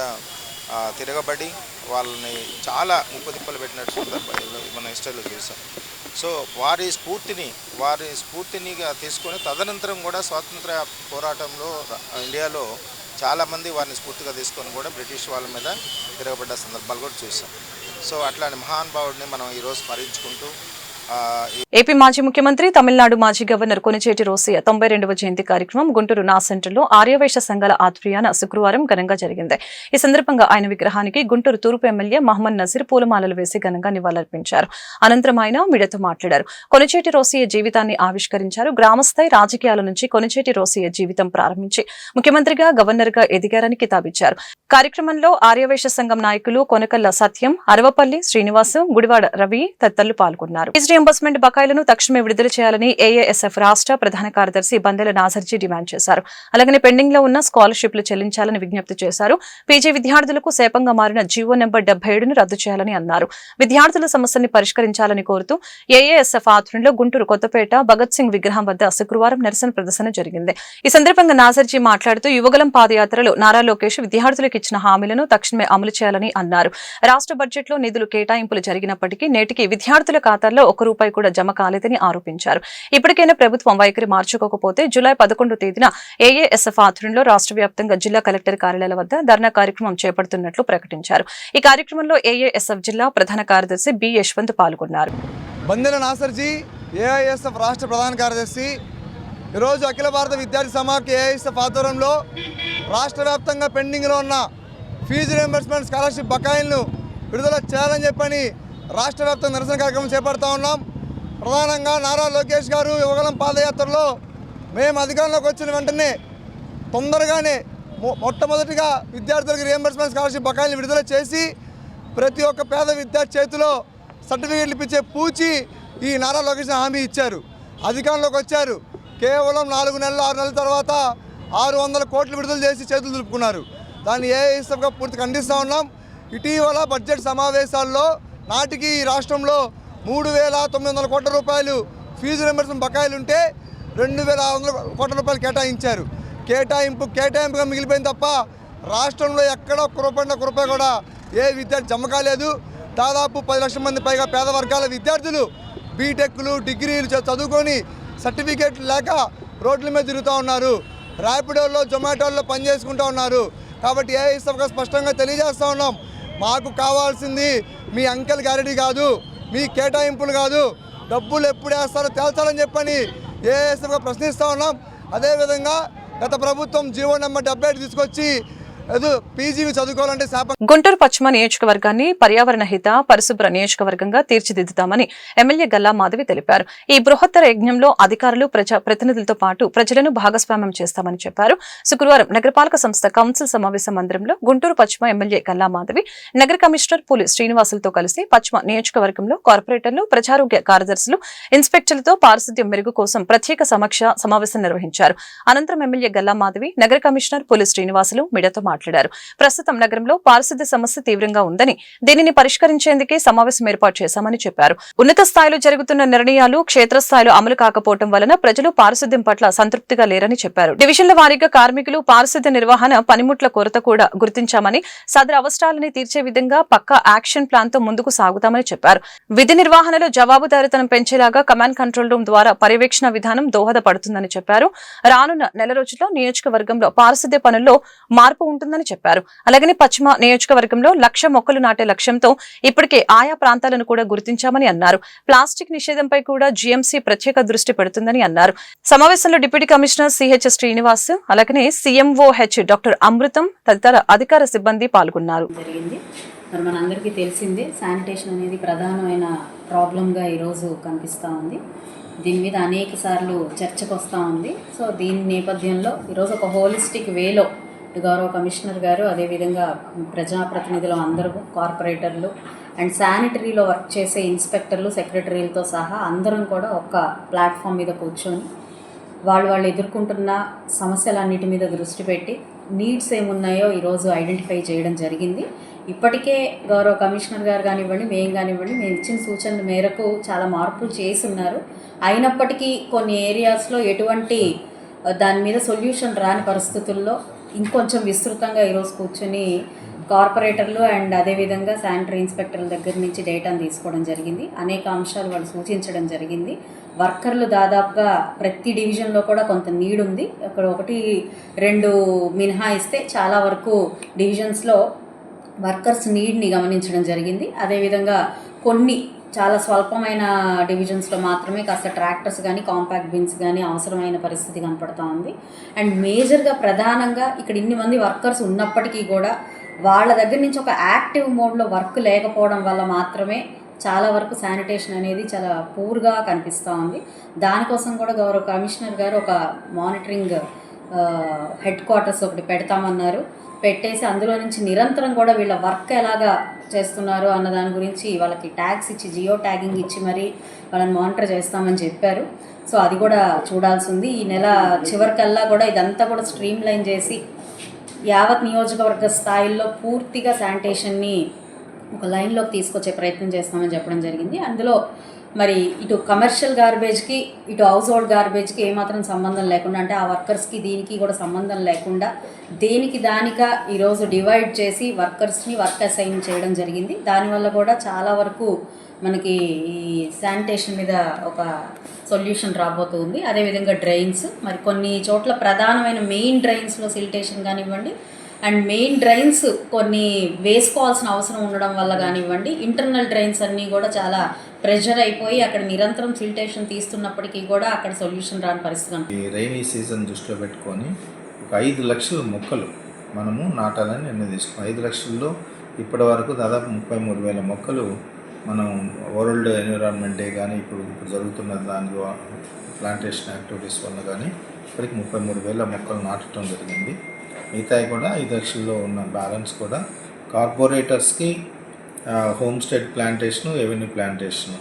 [SPEAKER 8] తిరగబడి వాళ్ళని చాలా ముప్పుదిప్పలు పెట్టినట్టు సందర్భాలు మన హిస్టరీలో చూసాం. సో వారి స్ఫూర్తినిగా తీసుకొని తదనంతరం కూడా స్వాతంత్ర పోరాటంలో ఇండియాలో చాలామంది వారిని స్ఫూర్తిగా తీసుకొని కూడా బ్రిటిష్ వాళ్ళ మీద తిరగబడ్డ సందర్భాలు కూడా చూసాం. సో అట్లాంటి మహానుభావుడిని మనం ఈరోజు స్మరించుకుంటూ
[SPEAKER 1] ఏపీ మాజీ ముఖ్యమంత్రి తమిళనాడు మాజీ గవర్నర్ కొనిచేటి రోసయ్య 92వ జయంతి కార్యక్రమం గుంటూరు నా సెంటర్లో ఆర్యవైశ్య సంఘాల ఆధ్వర్యాన శుక్రవారం ఘనంగా జరిగింది. ఈ సందర్భంగా ఆయన విగ్రహానికి గుంటూరు తూర్పు ఎమ్మెల్యే మహమ్మద్ నజీర్ పూలమాలలు వేసి ఘనంగా నివాళులర్పించారు. అనంతరం ఆయన మీడియాతో మాట్లాడారు. కొనిచేటి రోసయ్య జీవితాన్ని ఆవిష్కరించారు. గ్రామస్థాయి రాజకీయాల నుంచి కొనిచేటి రోసయ్య జీవితం ప్రారంభించి ముఖ్యమంత్రిగా గవర్నర్గా ఎదిగారని కితాబిచ్చారు. కార్యక్రమంలో ఆర్యవైశ్య సంఘం నాయకులు కొనకల్ల సత్యం, అరవపల్లి శ్రీనివాసు, గుడివాడ రవి తదితరులు పాల్గొన్నారు. రీయింబర్స్మెంట్ బకాయిలను తక్షణమే విడుదల చేయాలని ఏఏఎస్ఎఫ్ రాష్ట్ర ప్రధాన కార్యదర్శి బందెల నాజర్జీ డిమాండ్ చేశారు. అలాగే పెండింగ్ లో ఉన్న స్కాలర్షిప్లు చెల్లించాలని విజ్ఞప్తి చేశారు. పీజీ విద్యార్థులకు శాపంగా మారిన జీవో నెంబర్ 77ను రద్దు చేయాలని అన్నారు. విద్యార్థుల సమస్యల్ని పరిష్కరించాలని కోరుతూ ఏఏఎస్ఎఫ్ ఆధ్వర్యంలో గుంటూరు కొత్తపేట భగత్ సింగ్ విగ్రహం వద్ద శుక్రవారం నిరసన ప్రదర్శన జరిగింది. ఈ సందర్భంగా నాజర్జీ మాట్లాడుతూ యువగలం పాదయాత్రలో నారా లోకేష్ విద్యార్థులకు ఇచ్చిన హామీలను తక్షణమే అమలు చేయాలని అన్నారు. రాష్ట్ర బడ్జెట్లో నిధులు కేటాయింపులు జరిగినప్పటికీ నేటికి విద్యార్థుల ఖాతాల్లో ₹1 కూడా జమ కాలేదని ఆరోపించారు. ఇప్పటికైనా ప్రభుత్వం వైఖరి మార్చుకోకపోతే జూలై 11వ తేదీన ఏఏఎస్ఎఫ్ ఆధ్వర్యంలో రాష్ట్ర వ్యాప్తంగా జిల్లా కలెక్టర్ కార్యాలయాల వద్ద ధర్నా కార్యక్రమం చేపడుతున్నట్లు ప్రకటించారు. ఈ కార్యక్రమంలో ఏఏఎస్ఎఫ్ జిల్లా ప్రధాన కార్యదర్శి బి యశ్వంత్ పాల్గొన్నారు.
[SPEAKER 9] బందెల నాసర్జీ ఏఐఎస్ఎఫ్ రాష్ట్ర ప్రధాన కార్యదర్శి ఈరోజు అఖిల భారత విద్యార్థి సమాఖ్య ఏఐఎస్ఎఫ్ ఆధ్వర్యంలో రాష్ట్ర వ్యాప్తంగా పెండింగ్లో ఉన్న ఫీజు రియంబర్స్మెంట్ స్కాలర్షిప్ బకాయిలను విడుదల చేయాలని చెప్పని రాష్ట్ర వ్యాప్తంగా నిరసన కార్యక్రమం చేపడతా ఉన్నాం. ప్రధానంగా నారా లోకేష్ గారు యువగలం పాదయాత్రలో మేము అధికారంలోకి వచ్చిన వెంటనే తొందరగానే మొట్టమొదటిగా విద్యార్థులకు రియంబర్స్మెంట్ స్కాలర్షిప్ బకాయిలను విడుదల చేసి ప్రతి ఒక్క పేద విద్యార్థి చేతిలో సర్టిఫికేట్లు ఇప్పించే పూచి ఈ నారా లోకేష్ హామీ ఇచ్చారు. అధికారంలోకి వచ్చారు. కేవలం 4 నెలలు 6 నెలల తర్వాత 600 కోట్లు విడుదల చేసి చేతులు దులుపుకున్నారు. దాన్ని ఏఐఎస్ఎఫ్గా పూర్తి ఖండిస్తూ ఉన్నాం. ఇటీవల బడ్జెట్ సమావేశాల్లో నాటికి ఈ రాష్ట్రంలో 3,900 కోట్ల రూపాయలు ఫీజు రియంబర్స్మెంట్ బకాయిలు ఉంటే 2,600 కోట్ల రూపాయలు కేటాయించారు. కేటాయింపుగా మిగిలిపోయింది తప్ప రాష్ట్రంలో ఎక్కడ ఒక్క రూపాయి కూడా ఏ విద్యార్థి జమ కాలేదు. దాదాపు 10 లక్షల మంది పైగా పేద వర్గాల విద్యార్థులు బీటెక్లు డిగ్రీలు చదువుకొని సర్టిఫికేట్లు లేక రోడ్ల మీద తిరుగుతూ ఉన్నారు. ర్యాపిడోల్లో జొమాటోల్లో పనిచేసుకుంటూ ఉన్నారు. కాబట్టి ఏఐఎస్ఎఫ్గా స్పష్టంగా తెలియజేస్తూ ఉన్నాం, మాకు కావాల్సింది మీ అంకెల్ గ్యారెంటీ కాదు, మీ కేటాయింపులు కాదు, డబ్బులు ఎప్పుడు వేస్తారో తేల్చాలని చెప్పని ఏఎస్ఎఫ్గా ప్రశ్నిస్తూ ఉన్నాం. అదేవిధంగా గత ప్రభుత్వం జీవో నెంబర్ 77 తీసుకొచ్చి పీజీవి చదువుకోవాలంటే
[SPEAKER 1] గుంటూరు పశ్చిమ నియోజకవర్గాన్ని పర్యావరణ హిత పరిశుభ్ర నియోజకవర్గంగా తీర్చిదిద్దుతామని ఎమ్మెల్యే గల్లా మాధవి తెలిపారు. ఈ బృహత్తర యజ్ఞంలో అధికారులు ప్రతినిధులతో పాటు ప్రజలను భాగస్వామ్యం చేస్తామని చెప్పారు. శుక్రవారం నగరపాలక సంస్థ కౌన్సిల్ సమావేశ మందిరంలో గుంటూరు పశ్చిమ ఎమ్మెల్యే గల్లా మాధవి నగర కమిషనర్ పులి శ్రీనివాసులతో కలిసి పశ్చిమ నియోజకవర్గంలో కార్పొరేటర్లు, ప్రజారోగ్య కార్యదర్శులు, ఇన్స్పెక్టర్లతో పారిశుద్ధ్యం మెరుగు కోసం ప్రత్యేక సమావేశం నిర్వహించారు. అనంతరం ఎమ్మెల్యే గల్లా మాధవి నగర కమిషనర్ పులి శ్రీనివాసులు మీడియాతో మాట్లాడారు. ప్రస్తుతం నగరంలో పారిశుద్ధ్య సమస్య తీవ్రంగా ఉందని, దీనిని పరిష్కరించేందుకే సమావేశం ఏర్పాటు చేశామని చెప్పారు. ఉన్నత స్థాయిలో జరుగుతున్న నిర్ణయాలు క్షేత్రస్థాయిలో అమలు కాకపోవడం వలన ప్రజలు పారిశుద్ధ్యం పట్ల సంతృప్తిగా లేరని చెప్పారు. డివిజన్ల వారీగా కార్మికులు పారిశుద్ధ్య నిర్వహణ పనిముట్ల కొరత కూడా గుర్తించామని, సదరు అవసరాలని తీర్చే విధంగా పక్కా యాక్షన్ ప్లాన్ తో ముందుకు సాగుతామని చెప్పారు. విధి నిర్వహణలో జవాబుదారీతనం పెంచేలాగా కమాండ్ కంట్రోల్ రూమ్ ద్వారా పర్యవేక్షణ విధానం దోహదపడుతుందని చెప్పారు. రానున్న నెల రోజుల్లో నియోజకవర్గంలో పారిశుద్ధ్య పనుల్లో మార్పు ఉంటుందని చెప్పారు. అలాగే పశ్చిమ నియోజకవర్గంలో 1,00,000 మొక్కలు నాటే లక్ష్యంతో ఇప్పటికే ఆయా ప్రాంతాలను కూడా గుర్తించామని అన్నారు. ప్లాస్టిక్ నిషేధంపై కూడా జీఎంసీ ప్రత్యేక దృష్టి పెడుతుందని అన్నారు. సమావేశంలో డిప్యూటీ కమిషనర్ సిహెచ్ శ్రీనివాస్, అలాగే సీఎంఓహెచ్ డాక్టర్ అమృతం తదితర అధికార సిబ్బంది పాల్గొన్నారు.
[SPEAKER 10] మరి మనందరికీ తెలిసిందే, శానిటేషన్ అనేది ప్రధానమైన ప్రాబ్లంగా ఈరోజు కనిపిస్తూ ఉంది. దీని మీద అనేక సార్లు చర్చకు వస్తూ ఉంది. సో దీని నేపథ్యంలో ఈరోజు ఒక హోలిస్టిక్ వేలో గౌరవ కమిషనర్ గారు, అదేవిధంగా ప్రజాప్రతినిధులు అందరూ, కార్పొరేటర్లు అండ్ శానిటరీలో వర్క్ చేసే ఇన్స్పెక్టర్లు, సెక్రటరీలతో సహా అందరం కూడా ఒక ప్లాట్ఫామ్ మీద కూర్చొని వాళ్ళు ఎదుర్కొంటున్న సమస్యలన్నిటి మీద దృష్టి పెట్టి నీడ్స్ ఏమున్నాయో ఈరోజు ఐడెంటిఫై చేయడం జరిగింది. ఇప్పటికే గౌరవ కమిషనర్ గారు కానివ్వండి, మేము ఇచ్చిన సూచనల మేరకు చాలా మార్పులు చేస్తున్నారు. అయినప్పటికీ కొన్ని ఏరియాస్లో ఎటువంటి దాని మీద సొల్యూషన్ రాని పరిస్థితుల్లో ఇంకొంచెం విస్తృతంగా ఈరోజు కూర్చొని కార్పొరేటర్లు అండ్ అదేవిధంగా శానిటరీ ఇన్స్పెక్టర్ల దగ్గర నుంచి డేటాను తీసుకోవడం జరిగింది. అనేక అంశాలు వాళ్ళు సూచించడం జరిగింది. వర్కర్లు దాదాపుగా ప్రతి డివిజన్లో కూడా కొంత నీడ్ ఉంది. అక్కడ 1-2 మినహాయిస్తే చాలా వరకు డివిజన్స్లో వర్కర్స్ నీడ్ని గమనించడం జరిగింది. అదేవిధంగా కొన్ని చాలా స్వల్పమైన డివిజన్స్లో మాత్రమే కాస్త ట్రాక్టర్స్ కానీ కాంపాక్ట్ బిన్స్ కానీ అవసరమైన పరిస్థితి కనపడతా ఉంది. అండ్ మేజర్గా ప్రధానంగా ఇక్కడ ఇన్ని మంది వర్కర్స్ ఉన్నప్పటికీ కూడా వాళ్ళ దగ్గర నుంచి ఒక యాక్టివ్ మోడ్లో వర్క్ లేకపోవడం వల్ల మాత్రమే చాలా వరకు శానిటేషన్ అనేది చాలా పూర్గా కనిపిస్తూ ఉంది. దానికోసం కూడా గౌరవ కమిషనర్ గారు ఒక మానిటరింగ్ హెడ్ క్వార్టర్స్ ఒకటి పెడతామన్నారు. పెట్టేసి అందులో నుంచి నిరంతరం కూడా వీళ్ళ వర్క్ ఎలాగా చేస్తున్నారు అన్న దాని గురించి వాళ్ళకి ట్యాగ్స్ ఇచ్చి జియో ట్యాగింగ్ ఇచ్చి మరి వాళ్ళని మానిటర్ చేస్తామని చెప్పారు. సో అది కూడా చూడాల్సి ఉంది. ఈ నెల చివరికల్లా కూడా ఇదంతా కూడా స్ట్రీమ్ లైన్ చేసి యావత్ నియోజకవర్గ స్థాయిలో పూర్తిగా శానిటేషన్ని ఒక లైన్లోకి తీసుకొచ్చే ప్రయత్నం చేస్తామని చెప్పడం జరిగింది. అందులో మరి ఇటు కమర్షియల్ గార్బేజ్కి ఇటు హౌస్ హోల్డ్ గార్బేజ్కి ఏమాత్రం సంబంధం లేకుండా, అంటే ఆ వర్కర్స్కి దీనికి కూడా సంబంధం లేకుండా దేనికి దానిగా ఈరోజు డివైడ్ చేసి వర్కర్స్ని వర్క్ అసైన్ చేయడం జరిగింది. దానివల్ల కూడా చాలా వరకు మనకి ఈ శానిటేషన్ మీద ఒక సొల్యూషన్ రాబోతుంది. అదేవిధంగా డ్రైన్స్, మరి కొన్ని చోట్ల ప్రధానమైన మెయిన్ డ్రైన్స్లో సిల్టేషన్ కానివ్వండి, అండ్ మెయిన్ డ్రైన్స్ కొన్ని వేసుకోవాల్సిన అవసరం ఉండడం వల్ల కానివ్వండి, ఇంటర్నల్ డ్రైన్స్ అన్నీ కూడా చాలా ప్రెషర్ అయిపోయి అక్కడ నిరంతరం సిల్టేషన్ తీస్తున్నప్పటికీ కూడా అక్కడ సొల్యూషన్ రాని పరిస్థితి.
[SPEAKER 8] ఈ రైనీ సీజన్ దృష్టిలో పెట్టుకొని ఒక 5 లక్షల మొక్కలు మనము నాటాలని నిర్ణయించుకున్నాం. 5 లక్షల్లో ఇప్పటి వరకు దాదాపు 33,000 మొక్కలు మనం వరల్డ్ ఎన్విరాన్మెంట్ డే కానీ ఇప్పుడు జరుగుతున్న దాని ప్లాంటేషన్ యాక్టివిటీస్ వల్ల కానీ ఇప్పటికి 33,000 మొక్కలు నాటడం జరిగింది. మిగతాయి కూడా 5 లక్షల్లో ఉన్న బ్యాలెన్స్ కూడా కార్పొరేటర్స్కి home state plantation, avenue plantation,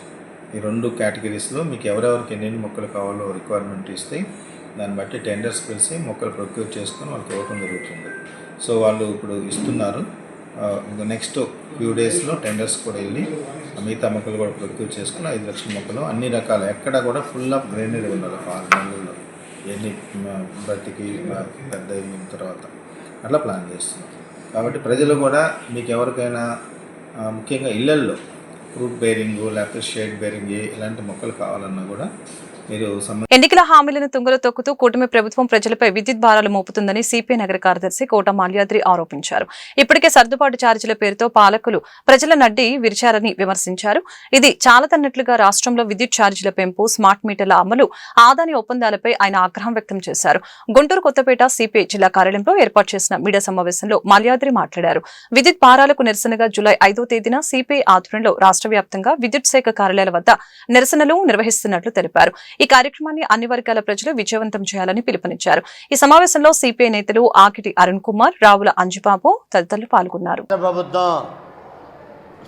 [SPEAKER 8] ఈ 2 కేటగిరీస్లో మీకు ఎవరెవరికి ఎన్ని మొక్కలు కావాలో రిక్వైర్మెంట్ ఇస్తే దాన్ని బట్టి టెండర్స్ పిలిచి మొక్కలు ప్రొక్యూర్ చేసుకొని వాళ్ళకి ఇవ్వడం జరుగుతుంది. సో వాళ్ళు ఇప్పుడు ఇస్తున్నారు. నెక్స్ట్ ఫ్యూ డేస్లో టెండర్స్ కూడా వెళ్ళి మిగతా మొక్కలు కూడా ప్రొక్యూర్ చేసుకుని 5 లక్షల మొక్కలు అన్ని రకాల ఎక్కడ కూడా ఫుల్ ఆఫ్ గ్రీనరీ ఉండాలి 6 నెలల్లో ఎన్ని బతికి పెద్ద అయిన తర్వాత అట్లా ప్లాన్ చేస్తున్నాం. కాబట్టి ప్రజలు కూడా మీకు ఎవరికైనా ముఖ్యంగా ఇళ్లల్లో ఫ్రూట్ బేరింగ్ లేకపోతే షేడ్ బేరింగ్ ఇలాంటి మొక్కలు కావాలన్నా కూడా మీరు
[SPEAKER 1] ఎన్నికల హామీలను తుంగలో తొక్కుతూ కూటమి ప్రభుత్వం ప్రజలపై విద్యుత్ భారాలు మోపుతుందని సిపిఐ నగర కార్యదర్శి కోట మాల్యాద్రి ఆరోపించారు. ఇప్పటికే సర్దుబాటు ఛార్జీల పేరుతో పాలకులు ప్రజల నడ్డి విరిచారని విమర్శించారు. ఇది చాలదన్నట్లుగా రాష్ట్రంలో విద్యుత్ ఛార్జీల పెంపు, స్మార్ట్ మీటర్ల అమలు, ఆదాని ఒప్పందాలపై ఆయన ఆగ్రహం వ్యక్తం చేశారు. గుంటూరు కొత్తపేట సిపిఐ జిల్లా కార్యాలయంలో ఏర్పాటు చేసిన మీడియా సమావేశంలో మాల్యాద్రి మాట్లాడారు. విద్యుత్ భారాలకు నిరసనగా జూలై 5వ తేదీన సిపిఐ ఆధ్వర్యంలో రాష్ట్ర వ్యాప్తంగా విద్యుత్ శాఖ కార్యాలయాల వద్ద నిరసనలు నిర్వహిస్తున్నట్లు తెలిపారు. ఈ కార్యక్రమాన్ని అన్ని వర్గాల ప్రజలు విజయవంతం చేయాలని పిలుపునిచ్చారు. ఈ సమావేశంలో సిపిఐ నేతలు ఆకిటి అరుణ్ కుమార్, రావుల అంజుబాబు తదితరులు పాల్గొన్నారు.
[SPEAKER 11] ప్రభుత్వం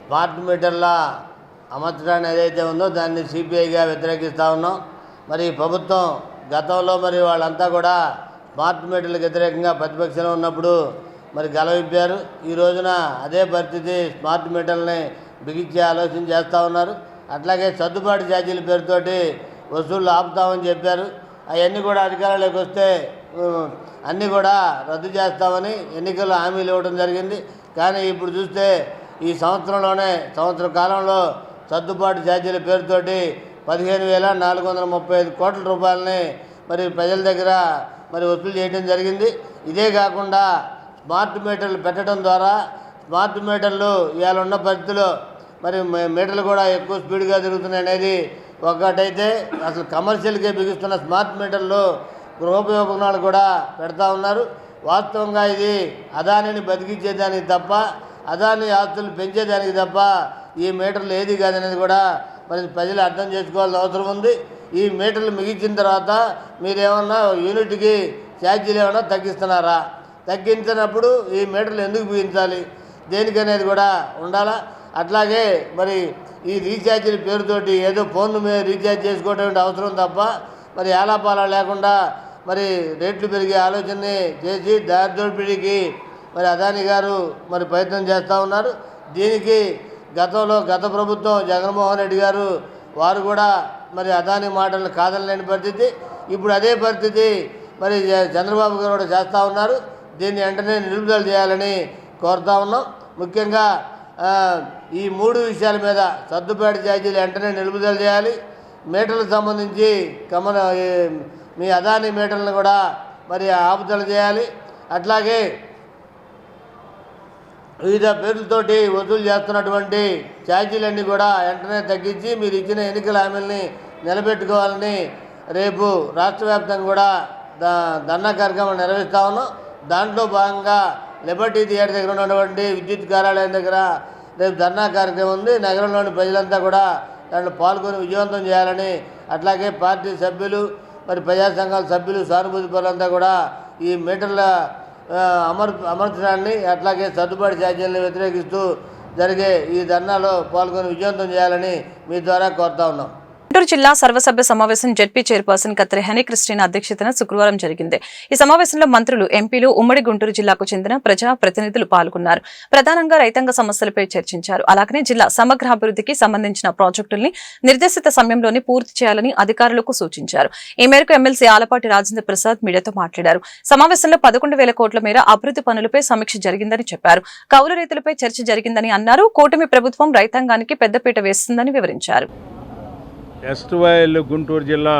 [SPEAKER 11] స్మార్ట్ మీటర్ల అమర్చడాన్ని ఏదైతే ఉందో దాన్ని సిపిఐగా వ్యతిరేకిస్తూ ఉన్నాం. మరి ప్రభుత్వం గతంలో మరి వాళ్ళంతా కూడా స్మార్ట్ మీటర్లకు వ్యతిరేకంగా ప్రతిపక్షంలో ఉన్నప్పుడు మరి గలవిప్పారు. ఈ రోజున అదే పరిస్థితి స్మార్ట్ మీటర్లని బిగించే ఆలోచన చేస్తూ ఉన్నారు. అట్లాగే సర్దుబాటు ఛార్జీల పేరుతోటి వసూళ్ళు ఆపుతామని చెప్పారు. అవన్నీ కూడా అధికారంలోకి వస్తే అన్నీ కూడా రద్దు చేస్తామని ఎన్నికల్లో హామీలు ఇవ్వడం జరిగింది. కానీ ఇప్పుడు చూస్తే ఈ సంవత్సర కాలంలో సర్దుబాటు ఛార్జీల పేరుతోటి 15,435 కోట్ల రూపాయలని మరి ప్రజల దగ్గర మరి వసూలు చేయడం జరిగింది. ఇదే కాకుండా స్మార్ట్ మీటర్లు పెట్టడం ద్వారా స్మార్ట్ మీటర్లు ఇవాళ ఉన్న పరిస్థితిలో మరి మీటర్లు కూడా ఎక్కువ స్పీడ్గా తిరుగుతున్నాయి అనేది ఒకటైతే, అసలు కమర్షియల్గా బిగిస్తున్న స్మార్ట్ మీటర్లు గృహోపయోగనాలు కూడా పెడతా ఉన్నారు. వాస్తవంగా ఇది అదానిని బతికించేదానికి తప్ప, అదాని ఆస్తులు పెంచేదానికి తప్ప ఈ మీటర్లు ఏది కాదనేది కూడా మరి ప్రజలు అర్థం చేసుకోవాల్సిన అవసరం ఉంది. ఈ మీటర్లు మిగించిన తర్వాత మీరేమన్నా యూనిట్కి ఛార్జీలు ఏమన్నా తగ్గిస్తున్నారా? తగ్గించినప్పుడు ఈ మీటర్లు ఎందుకు బిగించాలి, దేనికనేది కూడా ఉండాలా. అట్లాగే మరి ఈ రీఛార్జీల పేరుతోటి ఏదో ఫోన్ మీద రీఛార్జ్ చేసుకోవడం అవసరం తప్ప మరి ఏలాపాలా లేకుండా మరి రేట్లు పెరిగే ఆలోచనని చేసి దారిదోపిడీకి మరి అదాని గారు మరి ప్రయత్నం చేస్తూ ఉన్నారు. దీనికి గత ప్రభుత్వం జగన్మోహన్ రెడ్డి గారు వారు కూడా మరి అదాని మాటలు కాదనలేని పరిస్థితి. ఇప్పుడు అదే పరిస్థితి మరి చంద్రబాబు గారు కూడా చేస్తూ ఉన్నారు. దీన్ని వెంటనే నిలుపుదల చేయాలని కోరుతా ఉన్నాం. ముఖ్యంగా ఈ 3 విషయాల మీద సర్దుబాటు ఛార్జీలు వెంటనే నిలుపుదల చేయాలి. మీటర్లకు సంబంధించి మీ అదాని మీటర్లను కూడా మరి ఆపుదల చేయాలి. అట్లాగే వివిధ పేర్లతోటి వసూలు చేస్తున్నటువంటి ఛార్జీలన్నీ కూడా వెంటనే తగ్గించి మీరు ఇచ్చిన ఎన్నికల హామీలని నిలబెట్టుకోవాలని రేపు రాష్ట్ర వ్యాప్తంగా కూడా ధర్నా కార్యక్రమం నిర్వహిస్తా ఉన్నాం. దాంట్లో భాగంగా లిబర్టీ థియేటర్ దగ్గర ఉన్నటువంటి విద్యుత్ కార్యాలయం దగ్గర రేపు ధర్నా కార్యక్రమం ఉంది. నగరంలోని ప్రజలంతా కూడా దాంట్లో పాల్గొని విజయవంతం చేయాలని, అట్లాగే పార్టీ సభ్యులు మరి ప్రజా సంఘాల సభ్యులు సానుభూతి పరులంతా కూడా ఈ మీటర్ల అమర్చడాన్ని అట్లాగే సర్దుబాటు ఛార్జీలను వ్యతిరేకిస్తూ జరిగే ఈ ధర్నాలో పాల్గొని విజయవంతం చేయాలని మీ ద్వారా కోరుతా ఉన్నాం.
[SPEAKER 1] గుంటూరు జిల్లా సర్వసభ్య సమావేశం జెడ్పీ చైర్పర్సన్ కత్తిరి హనీ క్రిస్టినా అధ్యక్షతన శుక్రవారం జరిగింది. ఈ సమావేశంలో మంత్రులు, ఎంపీలు, ఉమ్మడి గుంటూరు జిల్లాకు చెందిన ప్రజా ప్రతినిధులు పాల్గొన్నారు. ప్రధానంగా రైతాంగ సమస్యలపై చర్చించారు. అలాగనే జిల్లా సమగ్రాభివృద్ధికి సంబంధించిన ప్రాజెక్టుల్ని నిర్దేశిత సమయంలోనే పూర్తి చేయాలని అధికారులకు సూచించారు. ఈ మేరకు ఎమ్మెల్సీ ఆలపాటి రాజేంద్ర ప్రసాద్ మీడియాతో మాట్లాడారు. సమావేశంలో 11,000 కోట్ల మేర అభివృద్ధి పనులపై సమీక్ష జరిగిందని చెప్పారు. కౌలు రైతులపై చర్చ జరిగిందని అన్నారు. కూటమి ప్రభుత్వం రైతాంగానికి పెద్దపీట వేస్తుందని వివరించారు.
[SPEAKER 12] ఎస్టువైల్ గుంటూరు జిల్లా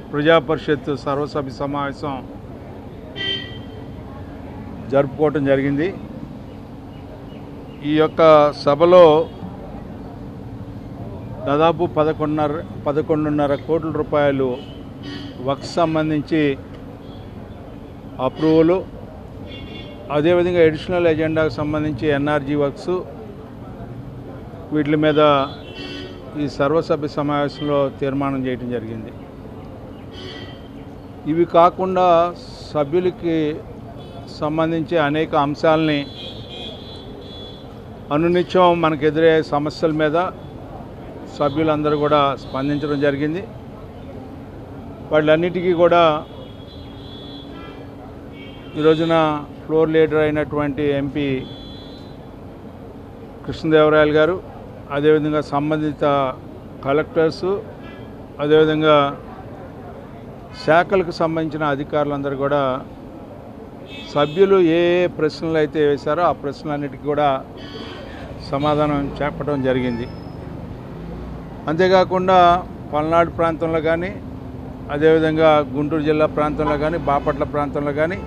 [SPEAKER 12] ప్రజా పరిషత్ సర్వసభ్య సమావేశం జరుపుకోవటం జరిగింది. ఈ యొక్క సభలో దాదాపు 11.5 కోట్ల రూపాయలు వర్క్స్ సంబంధించి అప్రూవలు, అదేవిధంగా అడిషనల్ ఎజెండాకు సంబంధించి ఎన్ఆర్జీ వర్క్స్, వీటి మీద ఈ సర్వసభ్య సమావేశంలో తీర్మానం చేయడం జరిగింది. ఇవి కాకుండా సభ్యులకి సంబంధించి అనేక అంశాలని అనునిత్యం మనకు ఎదురయ్యే సమస్యల మీద సభ్యులందరూ కూడా స్పందించడం జరిగింది. వాళ్ళన్నిటికీ కూడా ఈ రోజున ఫ్లోర్ లీడర్ అయినటువంటి ఎంపీ కృష్ణదేవరాయలు గారు, అదేవిధంగా సంబంధిత కలెక్టర్సు, అదేవిధంగా శాఖలకు సంబంధించిన అధికారులందరూ కూడా సభ్యులు ఏ ప్రశ్నలు అయితే వేశారో ఆ ప్రశ్నలన్నిటికీ కూడా సమాధానం చెప్పడం జరిగింది. అంతేకాకుండా పల్నాడు ప్రాంతంలో కానీ, అదేవిధంగా గుంటూరు జిల్లా ప్రాంతంలో కానీ, బాపట్ల ప్రాంతంలో కానీ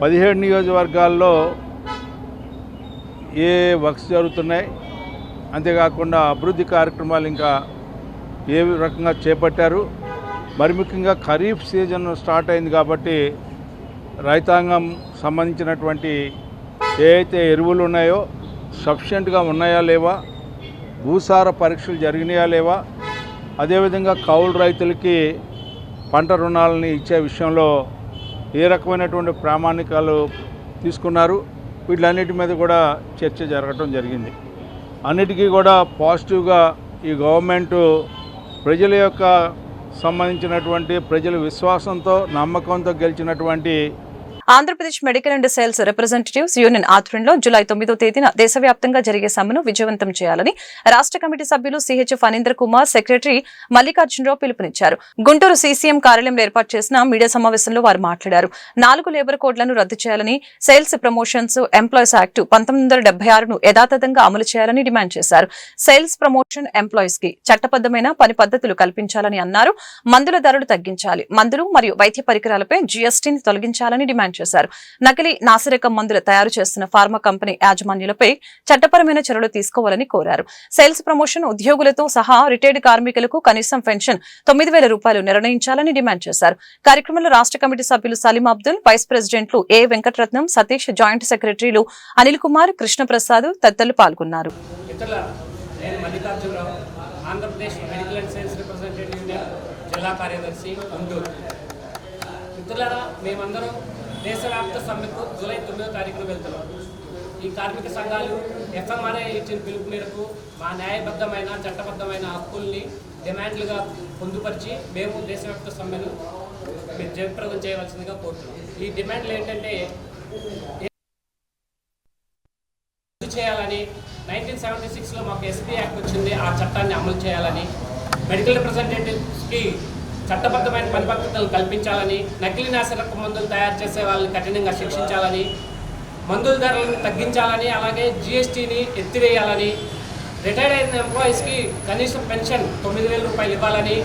[SPEAKER 12] 17 నియోజకవర్గాల్లో ఏ వర్క్స్ జరుగుతున్నాయి, అంతేకాకుండా అభివృద్ధి కార్యక్రమాలు ఇంకా ఏ రకంగా చేపట్టారు. మరి ముఖ్యంగా ఖరీఫ్ సీజన్ స్టార్ట్ అయింది కాబట్టి రైతాంగం సంబంధించినటువంటి ఏ అయితే ఎరువులు ఉన్నాయో సఫిషియెంట్గా ఉన్నాయా లేవా, భూసార పరీక్షలు జరిగినాయా లేవా, అదేవిధంగా కౌలు రైతులకి పంట రుణాలని ఇచ్చే విషయంలో ఏ రకమైనటువంటి ప్రామాణికాలు తీసుకున్నారు, వీటన్నిటి మీద కూడా చర్చ జరగటం జరిగింది. అన్నిటికీ కూడా పాజిటివ్గా ఈ గవర్నమెంటు ప్రజల యొక్క సంబంధించినటువంటి ప్రజల విశ్వాసంతో, నమ్మకంతో గెలిచినటువంటి
[SPEAKER 1] Andhra Pradesh medical and sales representatives union ఆధ్వర్యంలో జూలై 9వ తేదీన దేశవ్యాప్తంగా జరిగే సమ్మెను విజయవంతం చేయాలని రాష్ట్ర కమిటీ సభ్యులు సిహెచ్ ఫణీంద్ర కుమార్, సెక్రటరీ మల్లికార్జునరావు పిలుపునిచ్చారు. గుంటూరు సీసీఎం కార్యాలయంలో ఏర్పాటు చేసిన మీడియా సమావేశంలో వారు మాట్లాడారు. 4 లేబర్ కోడ్లను రద్దు చేయాలని, సేల్స్ ప్రమోషన్స్ ఎంప్లాయీస్ యాక్ట్ 1976ను యథాతథంగా అమలు చేయాలని డిమాండ్ చేశారు. సేల్స్ ప్రమోషన్ ఎంప్లాయీస్ కి చట్టబద్దమైన పని పద్ధతులు కల్పించాలని అన్నారు. మందుల ధరలు తగ్గించాలి, మందులు మరియు వైద్య పరికరాలపై జీఎస్టీని తొలగించాలని డిమాండ్ చేశారు. నకిలీ నాసిరకం మందులు తయారు చేస్తున్న ఫార్మా కంపెనీ యాజమాన్యులపై చట్టపరమైన చర్యలు తీసుకోవాలని కోరారు. సేల్స్ ప్రమోషన్ ఉద్యోగులతో సహా రిటైర్డ్ కార్మికులకు కనీసం పెన్షన్ 9,000 రూపాయలు నిర్ణయించాలని డిమాండ్ చేశారు. కార్యక్రమంలో రాష్ట్ర కమిటీ సభ్యులు సలీం అబ్దుల్, వైస్ ప్రెసిడెంట్లు ఏ వెంకటరత్నం, సతీష్, జాయింట్ సెక్రటరీలు అనిల్ కుమార్, కృష్ణప్రసాద్ తదితరులు పాల్గొన్నారు.
[SPEAKER 13] Andhra Pradesh medical and sales representative union జిల్లా కార్యదర్శి గుంటూరు. మిత్రులారా, మేమందరం దేశవ్యాప్త సమ్మెకు జూలై 9వ తారీఖున వెళ్తున్నాం. ఈ కార్మిక సంఘాలు ఎఫ్ఎంఆర్ఐ ఇచ్చిన పిలుపు మేరకు మా న్యాయబద్ధమైన చట్టబద్ధమైన హక్కుల్ని డిమాండ్లుగా పొందుపరిచి మేము దేశవ్యాప్త సమ్మెను జయప్రదం చేయవలసిందిగా కోరుతున్నాం. ఈ డిమాండ్లు ఏంటంటే చేయాలని, 1976లో మాకు ఎస్పీ యాక్ట్ వచ్చింది, ఆ చట్టాన్ని అమలు చేయాలని, మెడికల్ రిప్రజెంటేటివ్స్కి చట్టబద్ధమైన పని పద్ధతులను కల్పించాలని, నకిలీ నాసిరకం మందులు తయారు చేసే వాళ్ళని కఠినంగా శిక్షించాలని, మందుల ధరలను తగ్గించాలని, అలాగే జీఎస్టీని ఎత్తివేయాలని, రిటైర్డ్ అయిన ఎంప్లాయీస్కి కనీసం పెన్షన్ 9,000 రూపాయలు ఇవ్వాలని,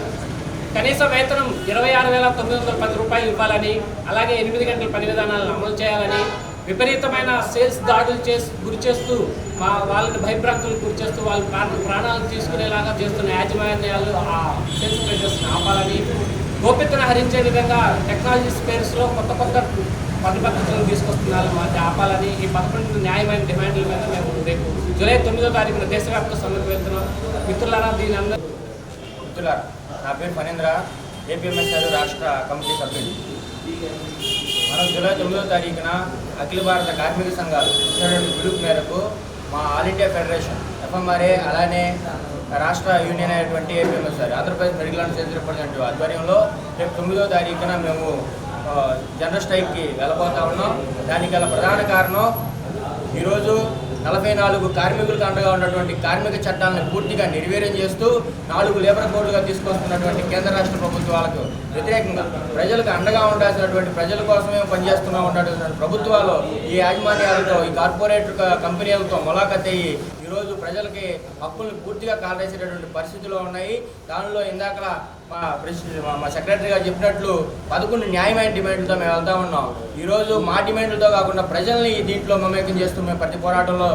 [SPEAKER 13] కనీస వేతనం 26,910 రూపాయలు ఇవ్వాలని, అలాగే 8 గంటల పని విధానాలను అమలు చేయాలని, విపరీతమైన సేల్స్ దాడులు గురి చేస్తూ వాళ్ళని భయభ్రాంతులకు గురి చేస్తూ వాళ్ళు ప్రాణాలు తీసుకునేలాగా చేస్తున్న యాజమాన్యాలు ఆ సేల్స్ ప్రైజెస్ని ఆపాలని, గోప్యతను హరించే విధంగా టెక్నాలజీ స్పేర్స్లో కొత్త పద్ధతులను తీసుకొస్తున్నారు మాది ఆపాలని, ఈ 11 న్యాయమైన డిమాండ్ల మీద మేము రేపు జూలై 9వ తారీఖున దేశవ్యాప్త సమ్మెకు వెళ్తున్నాం. మిత్రులారా, దీని అందరూ
[SPEAKER 14] మిత్రులారా, నా పేరు ఫణీంద్ర, ఏపీఎంఎస్ఆర్ రాష్ట్ర కమిటీ సభ్యుడు. మనం జూలై 9వ తారీఖున అఖిల భారత కార్మిక సంఘాలు ఇచ్చినటువంటి పిలుపు మేరకు మా ఆల్ ఇండియా ఫెడరేషన్ FMRA అలానే రాష్ట్ర యూనియన్ అయినటువంటి APMSR Andhra Pradesh medical and sales representative ఆధ్వర్యంలో రేపు 9వ తారీఖున మేము జనరల్ స్ట్రైక్కి వెళ్ళబోతా ఉన్నాం. దానికి గల ప్రధాన కారణం ఈరోజు 44 కార్మికులకు అండగా ఉన్నటువంటి కార్మిక చట్టాలను పూర్తిగా నిర్వీర్యం చేస్తూ 4 లేబర్ కోడ్లుగా తీసుకొస్తున్నటువంటి కేంద్ర రాష్ట్ర ప్రభుత్వాలకు వ్యతిరేకంగా ప్రజలకు అండగా ఉండాల్సినటువంటి ప్రజల కోసమే పనిచేస్తున్నా ఉన్నటువంటి ప్రభుత్వాలు ఈ యాజమాన్యాలతో, ఈ కార్పొరేట్ కంపెనీలతో ములాఖత్ అయ్యి ఈరోజు ప్రజలకి హక్కులను పూర్తిగా కాలరేసేటటువంటి పరిస్థితులు ఉన్నాయి. దానిలో ఇందాక మా సెక్రటరీ గారు చెప్పినట్లు 11 న్యాయమైన డిమాండ్లతో మేము వెళ్తా ఉన్నాం. ఈరోజు మా డిమాండ్లతో కాకుండా ప్రజల్ని దీంట్లో మమేకం చేస్తూ మేము ప్రతి పోరాటంలో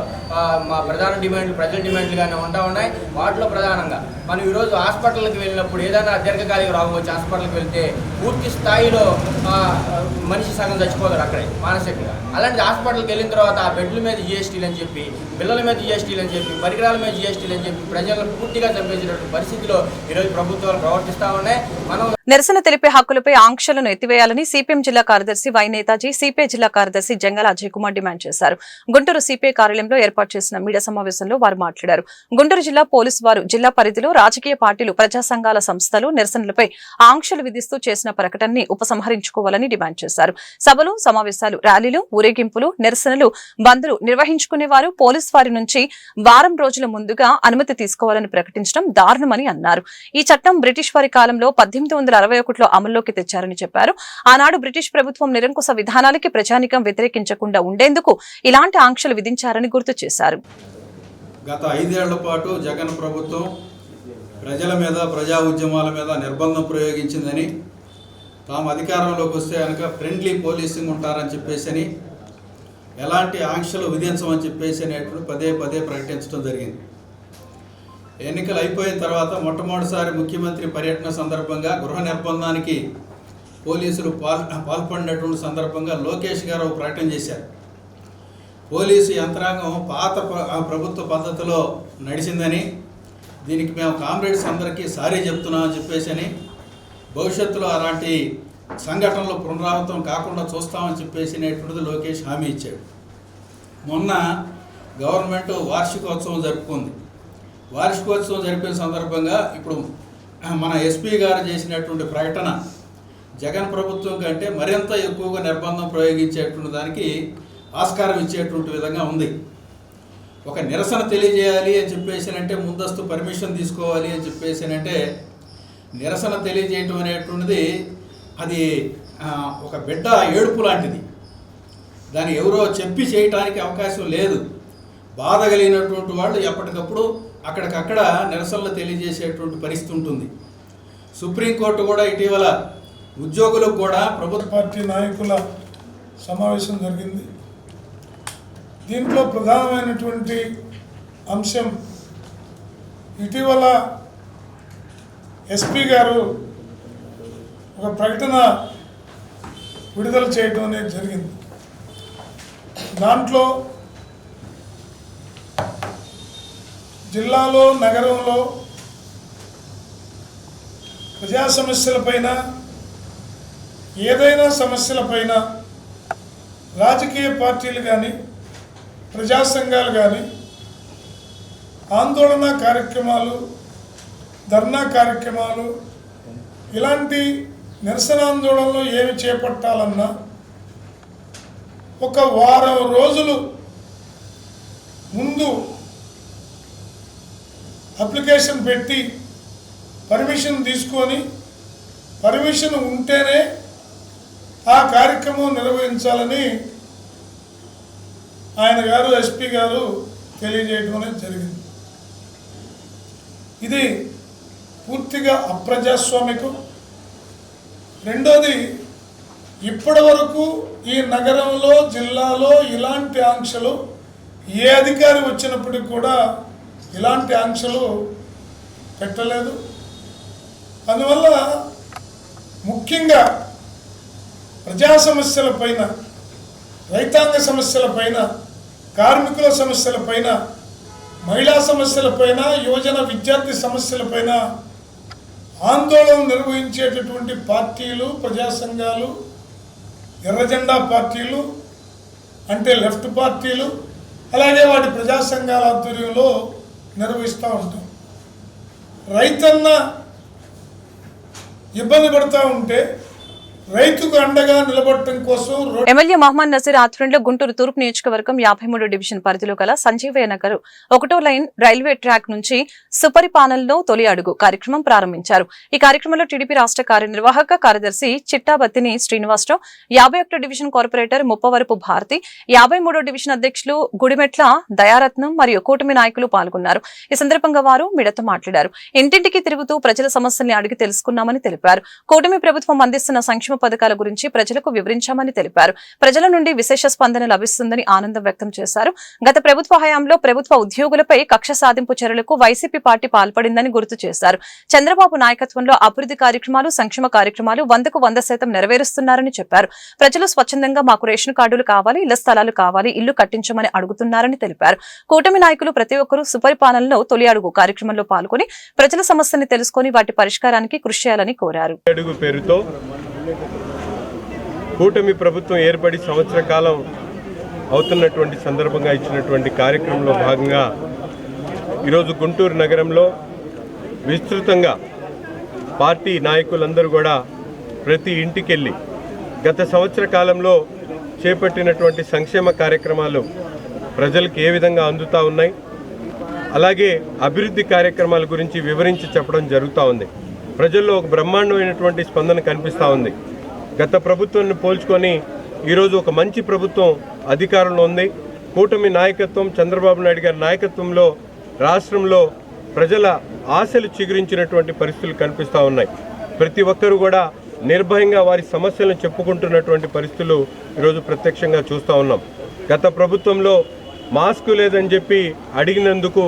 [SPEAKER 14] మా ప్రధాన డిమాండ్లు ప్రజల డిమాండ్లుగానే ఉంటా ఉన్నాయి. వాటిలో ప్రధానంగా మనం ఈరోజు హాస్పిటల్కి వెళ్ళినప్పుడు ఏదైనా దీర్ఘకాలిక రోగం వచ్చి హాస్పిటల్కి వెళ్తే పూర్తి స్థాయిలో మనిషి సగం చచ్చిపోతాడు అక్కడే మానసికంగా. అలాంటి హాస్పిటల్కి వెళ్ళిన తర్వాత ఆ బెడ్ల మీద GSTలు అని చెప్పి, పిల్లల మీద GSTలు అని చెప్పి, పరికరాల మీద GSTలు అని చెప్పి ప్రజలను పూర్తిగా చంపేసేటువంటి పరిస్థితిలో ఈరోజు ప్రభుత్వాలు ప్రవర్తిస్తూ ఉన్నాయి.
[SPEAKER 1] నిరసన తెలిపే హక్కులపై ఆంక్షలను ఎత్తివేయాలని సిపిఎం జిల్లా కార్యదర్శి వై నేతాజీ, సిపిఐ జిల్లా కార్యదర్శి జంగల అజయ్ కుమార్ డిమాండ్ చేశారు. గుంటూరు సిపిఐ కార్యాలయంలో ఏర్పాటు చేసిన మీడియా సమావేశంలో వారు మాట్లాడారు. గుంటూరు జిల్లా పోలీసు వారు జిల్లా పరిధిలో రాజకీయ పార్టీలు, ప్రజా సంఘాల సంస్థలు నిరసనలపై ఆంక్షలు విధిస్తూ చేసిన ప్రకటనని ఉపసంహరించుకోవాలని డిమాండ్ చేశారు. సభలు, సమావేశాలు, ర్యాలీలు, ఊరేగింపులు, నిరసనలు, బంద్లు నిర్వహించుకునేవారు పోలీసు వారి నుంచి వారం రోజుల ముందుగా అనుమతి తీసుకోవాలని ప్రకటించడం దారుణమని అన్నారు. ఈ చట్టం బ్రిటిష్ వారి కాలంలో 1861లో అమల్లోకి తెచ్చారని చెప్పారు. ఆనాడు బ్రిటిష్ ప్రభుత్వం నిరంకుశ విధానాలకి ప్రజానికం వ్యతిరేకించకుండా ఉండేందుకు ఇలాంటి ఆంక్షలు విధించారని గుర్తు చేశారు.
[SPEAKER 15] గత 5 ఏళ్ల పాటు జగన్ ప్రభుత్వం ప్రజల మీద, ప్రజా ఉద్యమాల మీద నిర్బంధం ప్రయోగించిందని, తాము అధికారంలోకి వస్తే కనుక ఫ్రెండ్లీ పోలీసింగ్ ఉంటారని చెప్పేసి, ఎలాంటి ఆంక్షలు విధించమని చెప్పేసి అనేటువంటి పదే ప్రకటించడం జరిగింది. ఎన్నికలు అయిపోయిన తర్వాత మొట్టమొదటిసారి ముఖ్యమంత్రి పర్యటన సందర్భంగా గృహ నిర్బంధానికి పోలీసులు పాల్పడినటువంటి సందర్భంగా లోకేష్ గారు ఒక ప్రకటన చేశారు. పోలీసు యంత్రాంగం పాత ప్రభుత్వ పద్ధతిలో నడిచిందని, దీనికి మేము కామ్రేడ్స్ అందరికీ సారీ చెప్తున్నామని చెప్పేసి, భవిష్యత్తులో అలాంటి సంఘటనలు పునరావృతం కాకుండా చూస్తామని చెప్పేసి అనేటువంటిది లోకేష్ హామీ ఇచ్చాడు. మొన్న గవర్నమెంట్ వార్షికోత్సవం జరుపుకుంది. వార్షికోత్సవం జరిపిన సందర్భంగా ఇప్పుడు మన ఎస్పీ గారు చేసినటువంటి ప్రకటన జగన్ ప్రభుత్వం కంటే మరింత ఎక్కువగా నిర్బంధం ప్రయోగించేటువంటి దానికి ఆస్కారం ఇచ్చేటువంటి విధంగా ఉంది. ఒక నిరసన తెలియజేయాలి అని చెప్పేసి అంటే ముందస్తు పర్మిషన్ తీసుకోవాలి అని చెప్పేసి అంటే, నిరసన తెలియజేయటం అనేటువంటిది అది ఒక బిడ్డ ఏడుపు లాంటిది. దాన్ని ఎవరో చెప్పి చేయటానికి అవకాశం లేదు. బాధ కలిగినటువంటి వాళ్ళు ఎప్పటికప్పుడు అక్కడికక్కడ నిరసనలు తెలియజేసేటువంటి పరిస్థితి ఉంటుంది. సుప్రీంకోర్టు కూడా ఇటీవల ఉద్యోగులకు కూడా ప్రభుత్వ
[SPEAKER 16] పార్టీ నాయకుల సమావేశం జరిగింది. దీంట్లో ప్రధానమైనటువంటి అంశం, ఇటీవల ఎస్పీ గారు ఒక ప్రకటన విడుదల చేయడం అనేది జరిగింది. దాంట్లో జిల్లాలో, నగరంలో ప్రజా సమస్యలపైన, ఏదైనా సమస్యలపైన రాజకీయ పార్టీలు కానీ, ప్రజా సంఘాలు కానీ ఆందోళన కార్యక్రమాలు, ధర్నా కార్యక్రమాలు, ఇలాంటి నిరసన ఆందోళనలు ఏమి చేపట్టాలన్నా ఒక వారం రోజులు ముందు అప్లికేషన్ పెట్టి పర్మిషన్ తీసుకొని, పర్మిషన్ ఉంటేనే ఆ కార్యక్రమం నిర్వహించాలని ఆయన గారు, ఎస్పీ గారు తెలియజేయడం అనేది జరిగింది. ఇది పూర్తిగా అప్రజాస్వామికం. రెండోది, ఇప్పటి వరకు ఈ నగరంలో జిల్లాలో ఇలాంటి ఆంక్షలు ఏ అధికారి వచ్చినప్పటికి కూడా ఇలాంటి ఆంక్షలు పెట్టలేదు. అందువల్ల ముఖ్యంగా ప్రజా సమస్యలపైన, రైతాంగ సమస్యలపైన, కార్మికుల సమస్యలపైన, మహిళా సమస్యలపైన, యువజన విద్యార్థి సమస్యలపైన ఆందోళన నిర్వహించేటటువంటి పార్టీలు, ప్రజా సంఘాలు, ఎర్రజెండా పార్టీలు అంటే లెఫ్ట్ పార్టీలు, అలాగే వాటి ప్రజా సంఘాల ఆధ్వర్యంలో నిర్వహిస్తూ ఉంటాం. రైతన్న ఇబ్బంది పడుతూ ఉంటే రైతుకు అండగా నిలబడటం కోసం
[SPEAKER 1] ఎమ్మెల్యే మహమ్మద్ నజీర్ ఆధ్వర్యంలో గుంటూరు తూర్పు నియోజకవర్గం 53 డివిజన్ పరిధిలో గల సంజీవయ్య నగర్ 1వ లైన్ రైల్వే ట్రాక్ నుంచి సుపరిపాలనలో తొలి అడుగు కార్యక్రమం ప్రారంభించారు. ఈ కార్యక్రమంలో టీడీపీ రాష్ట్ర కార్యనిర్వాహక కార్యదర్శి Chittabathini Srinivasa Rao, 51 division corporator Muppavarapu Bharathi, 53 division అధ్యక్షులు గుడిమెట్ల దయారత్నం మరియు కూటమి నాయకులు పాల్గొన్నారు. ఈ సందర్భంగా వారు మీడియాతో మాట్లాడారు. ఇంటింటికి తిరుగుతూ ప్రజల సమస్యల్ని అడిగి తెలుసుకున్నామని తెలిపారు. కూటమి ప్రభుత్వం అందిస్తున్న సంక్షేమ పథకాల గురించి ప్రజలకు వివరించామని తెలిపారు. ప్రజల నుండి విశేష స్పందన లభిస్తుందని ఆనందం వ్యక్తం చేశారు. గత ప్రభుత్వ హయాంలో ప్రభుత్వ ఉద్యోగులపై కక్ష సాధింపు చర్యలకు వైసీపీ పార్టీ పాల్పడిందని గుర్తు చేశారు. చంద్రబాబు నాయకత్వంలో అభివృద్ధి కార్యక్రమాలు, సంక్షేమ కార్యక్రమాలు 100% నెరవేరుస్తున్నారని చెప్పారు. ప్రజలు స్వచ్ఛందంగా మాకు రేషన్ కార్డులు కావాలి, ఇళ్ల స్థలాలు కావాలి, ఇల్లు కట్టించమని అడుగుతున్నారని తెలిపారు. కూటమి నాయకులు ప్రతి ఒక్కరూ సుపరిపాలనలో తొలి అడుగు కార్యక్రమంలో పాల్గొని ప్రజల సమస్యల్ని తెలుసుకుని వాటి పరిష్కారానికి కృషి చేయాలని కోరారు.
[SPEAKER 6] కూటమి ప్రభుత్వం ఏర్పడి సంవత్సర కాలం అవుతున్నటువంటి సందర్భంగా ఇచ్చినటువంటి కార్యక్రమంలో భాగంగా ఈరోజు గుంటూరు నగరంలో విస్తృతంగా పార్టీ నాయకులందరూ కూడా ప్రతి ఇంటికెళ్ళి గత సంవత్సర కాలంలో చేపట్టినటువంటి సంక్షేమ కార్యక్రమాలు ప్రజలకు ఏ విధంగా అందుతూ ఉన్నాయి, అలాగే అభివృద్ధి కార్యక్రమాల గురించి వివరించి చెప్పడం జరుగుతూ ఉంది. ప్రజల్లో ఒక బ్రహ్మాండమైనటువంటి స్పందన కనిపిస్తూ ఉంది. గత ప్రభుత్వాన్ని పోల్చుకొని ఈరోజు ఒక మంచి ప్రభుత్వం అధికారంలో ఉంది. కూటమి నాయకత్వం, చంద్రబాబు నాయుడు గారి నాయకత్వంలో రాష్ట్రంలో ప్రజల ఆశలు చిగురించినటువంటి పరిస్థితులు కనిపిస్తూ ఉన్నాయి. ప్రతి ఒక్కరూ కూడా నిర్భయంగా వారి సమస్యలను చెప్పుకుంటున్నటువంటి పరిస్థితులు ఈరోజు ప్రత్యక్షంగా చూస్తూ ఉన్నాం. గత ప్రభుత్వంలో మాస్క్ లేదని చెప్పి అడిగినందుకు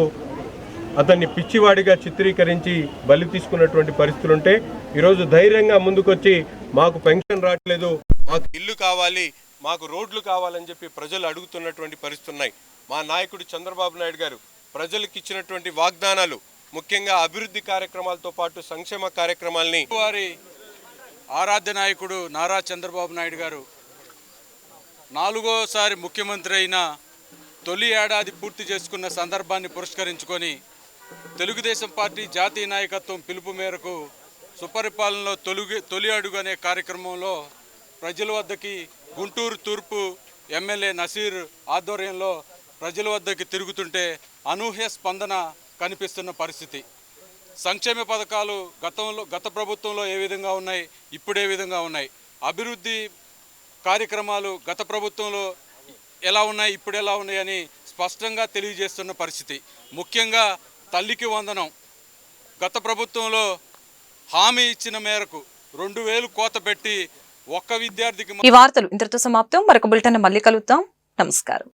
[SPEAKER 6] అతన్ని పిచ్చివాడిగా చిత్రీకరించి బలి తీసుకున్నటువంటి పరిస్థితులు ఉంటే ఈరోజు ధైర్యంగా ముందుకొచ్చి మాకు పెన్షన్ రావట్లేదు, మాకు ఇల్లు కావాలి, మాకు రోడ్లు కావాలని చెప్పి ప్రజలు అడుగుతున్నటువంటి పరిస్థితులు ఉన్నాయి. మా నాయకుడు చంద్రబాబు నాయుడు గారు ప్రజలకు ఇచ్చినటువంటి వాగ్దానాలు, ముఖ్యంగా అభివృద్ధి కార్యక్రమాలతో పాటు సంక్షేమ కార్యక్రమాలని
[SPEAKER 17] వారి ఆరాధ్య నాయకుడు నారా చంద్రబాబు నాయుడు గారు 4వసారి ముఖ్యమంత్రి అయిన తొలి ఏడాది పూర్తి చేసుకున్న సందర్భాన్ని పురస్కరించుకొని తెలుగుదేశం పార్టీ జాతీయ నాయకత్వం పిలుపు మేరకు సుపరిపాలనలో తొలి అడుగు అనే కార్యక్రమంలో ప్రజల వద్దకి గుంటూరు తూర్పు ఎమ్మెల్యే నసీర్ ఆధ్వర్యంలో ప్రజల వద్దకి తిరుగుతుంటే అనూహ్య స్పందన కనిపిస్తున్న పరిస్థితి. సంక్షేమ పథకాలు గత ప్రభుత్వంలో ఏ విధంగా ఉన్నాయి, ఇప్పుడు ఏ విధంగా ఉన్నాయి, అభివృద్ధి కార్యక్రమాలు గత ప్రభుత్వంలో ఎలా ఉన్నాయి, ఇప్పుడు ఎలా ఉన్నాయని స్పష్టంగా తెలియజేస్తున్న పరిస్థితి. ముఖ్యంగా తల్లికి వందనం గత ప్రభుత్వంలో హామీ ఇచ్చిన మేరకు 2000 కోత పెట్టి ఒక్క విద్యార్థికి.
[SPEAKER 1] ఈ వార్తలు ఇంతటితో సమాప్తం. మరొక బులెటిన్ మళ్ళీ కలుద్దాం. నమస్కారం.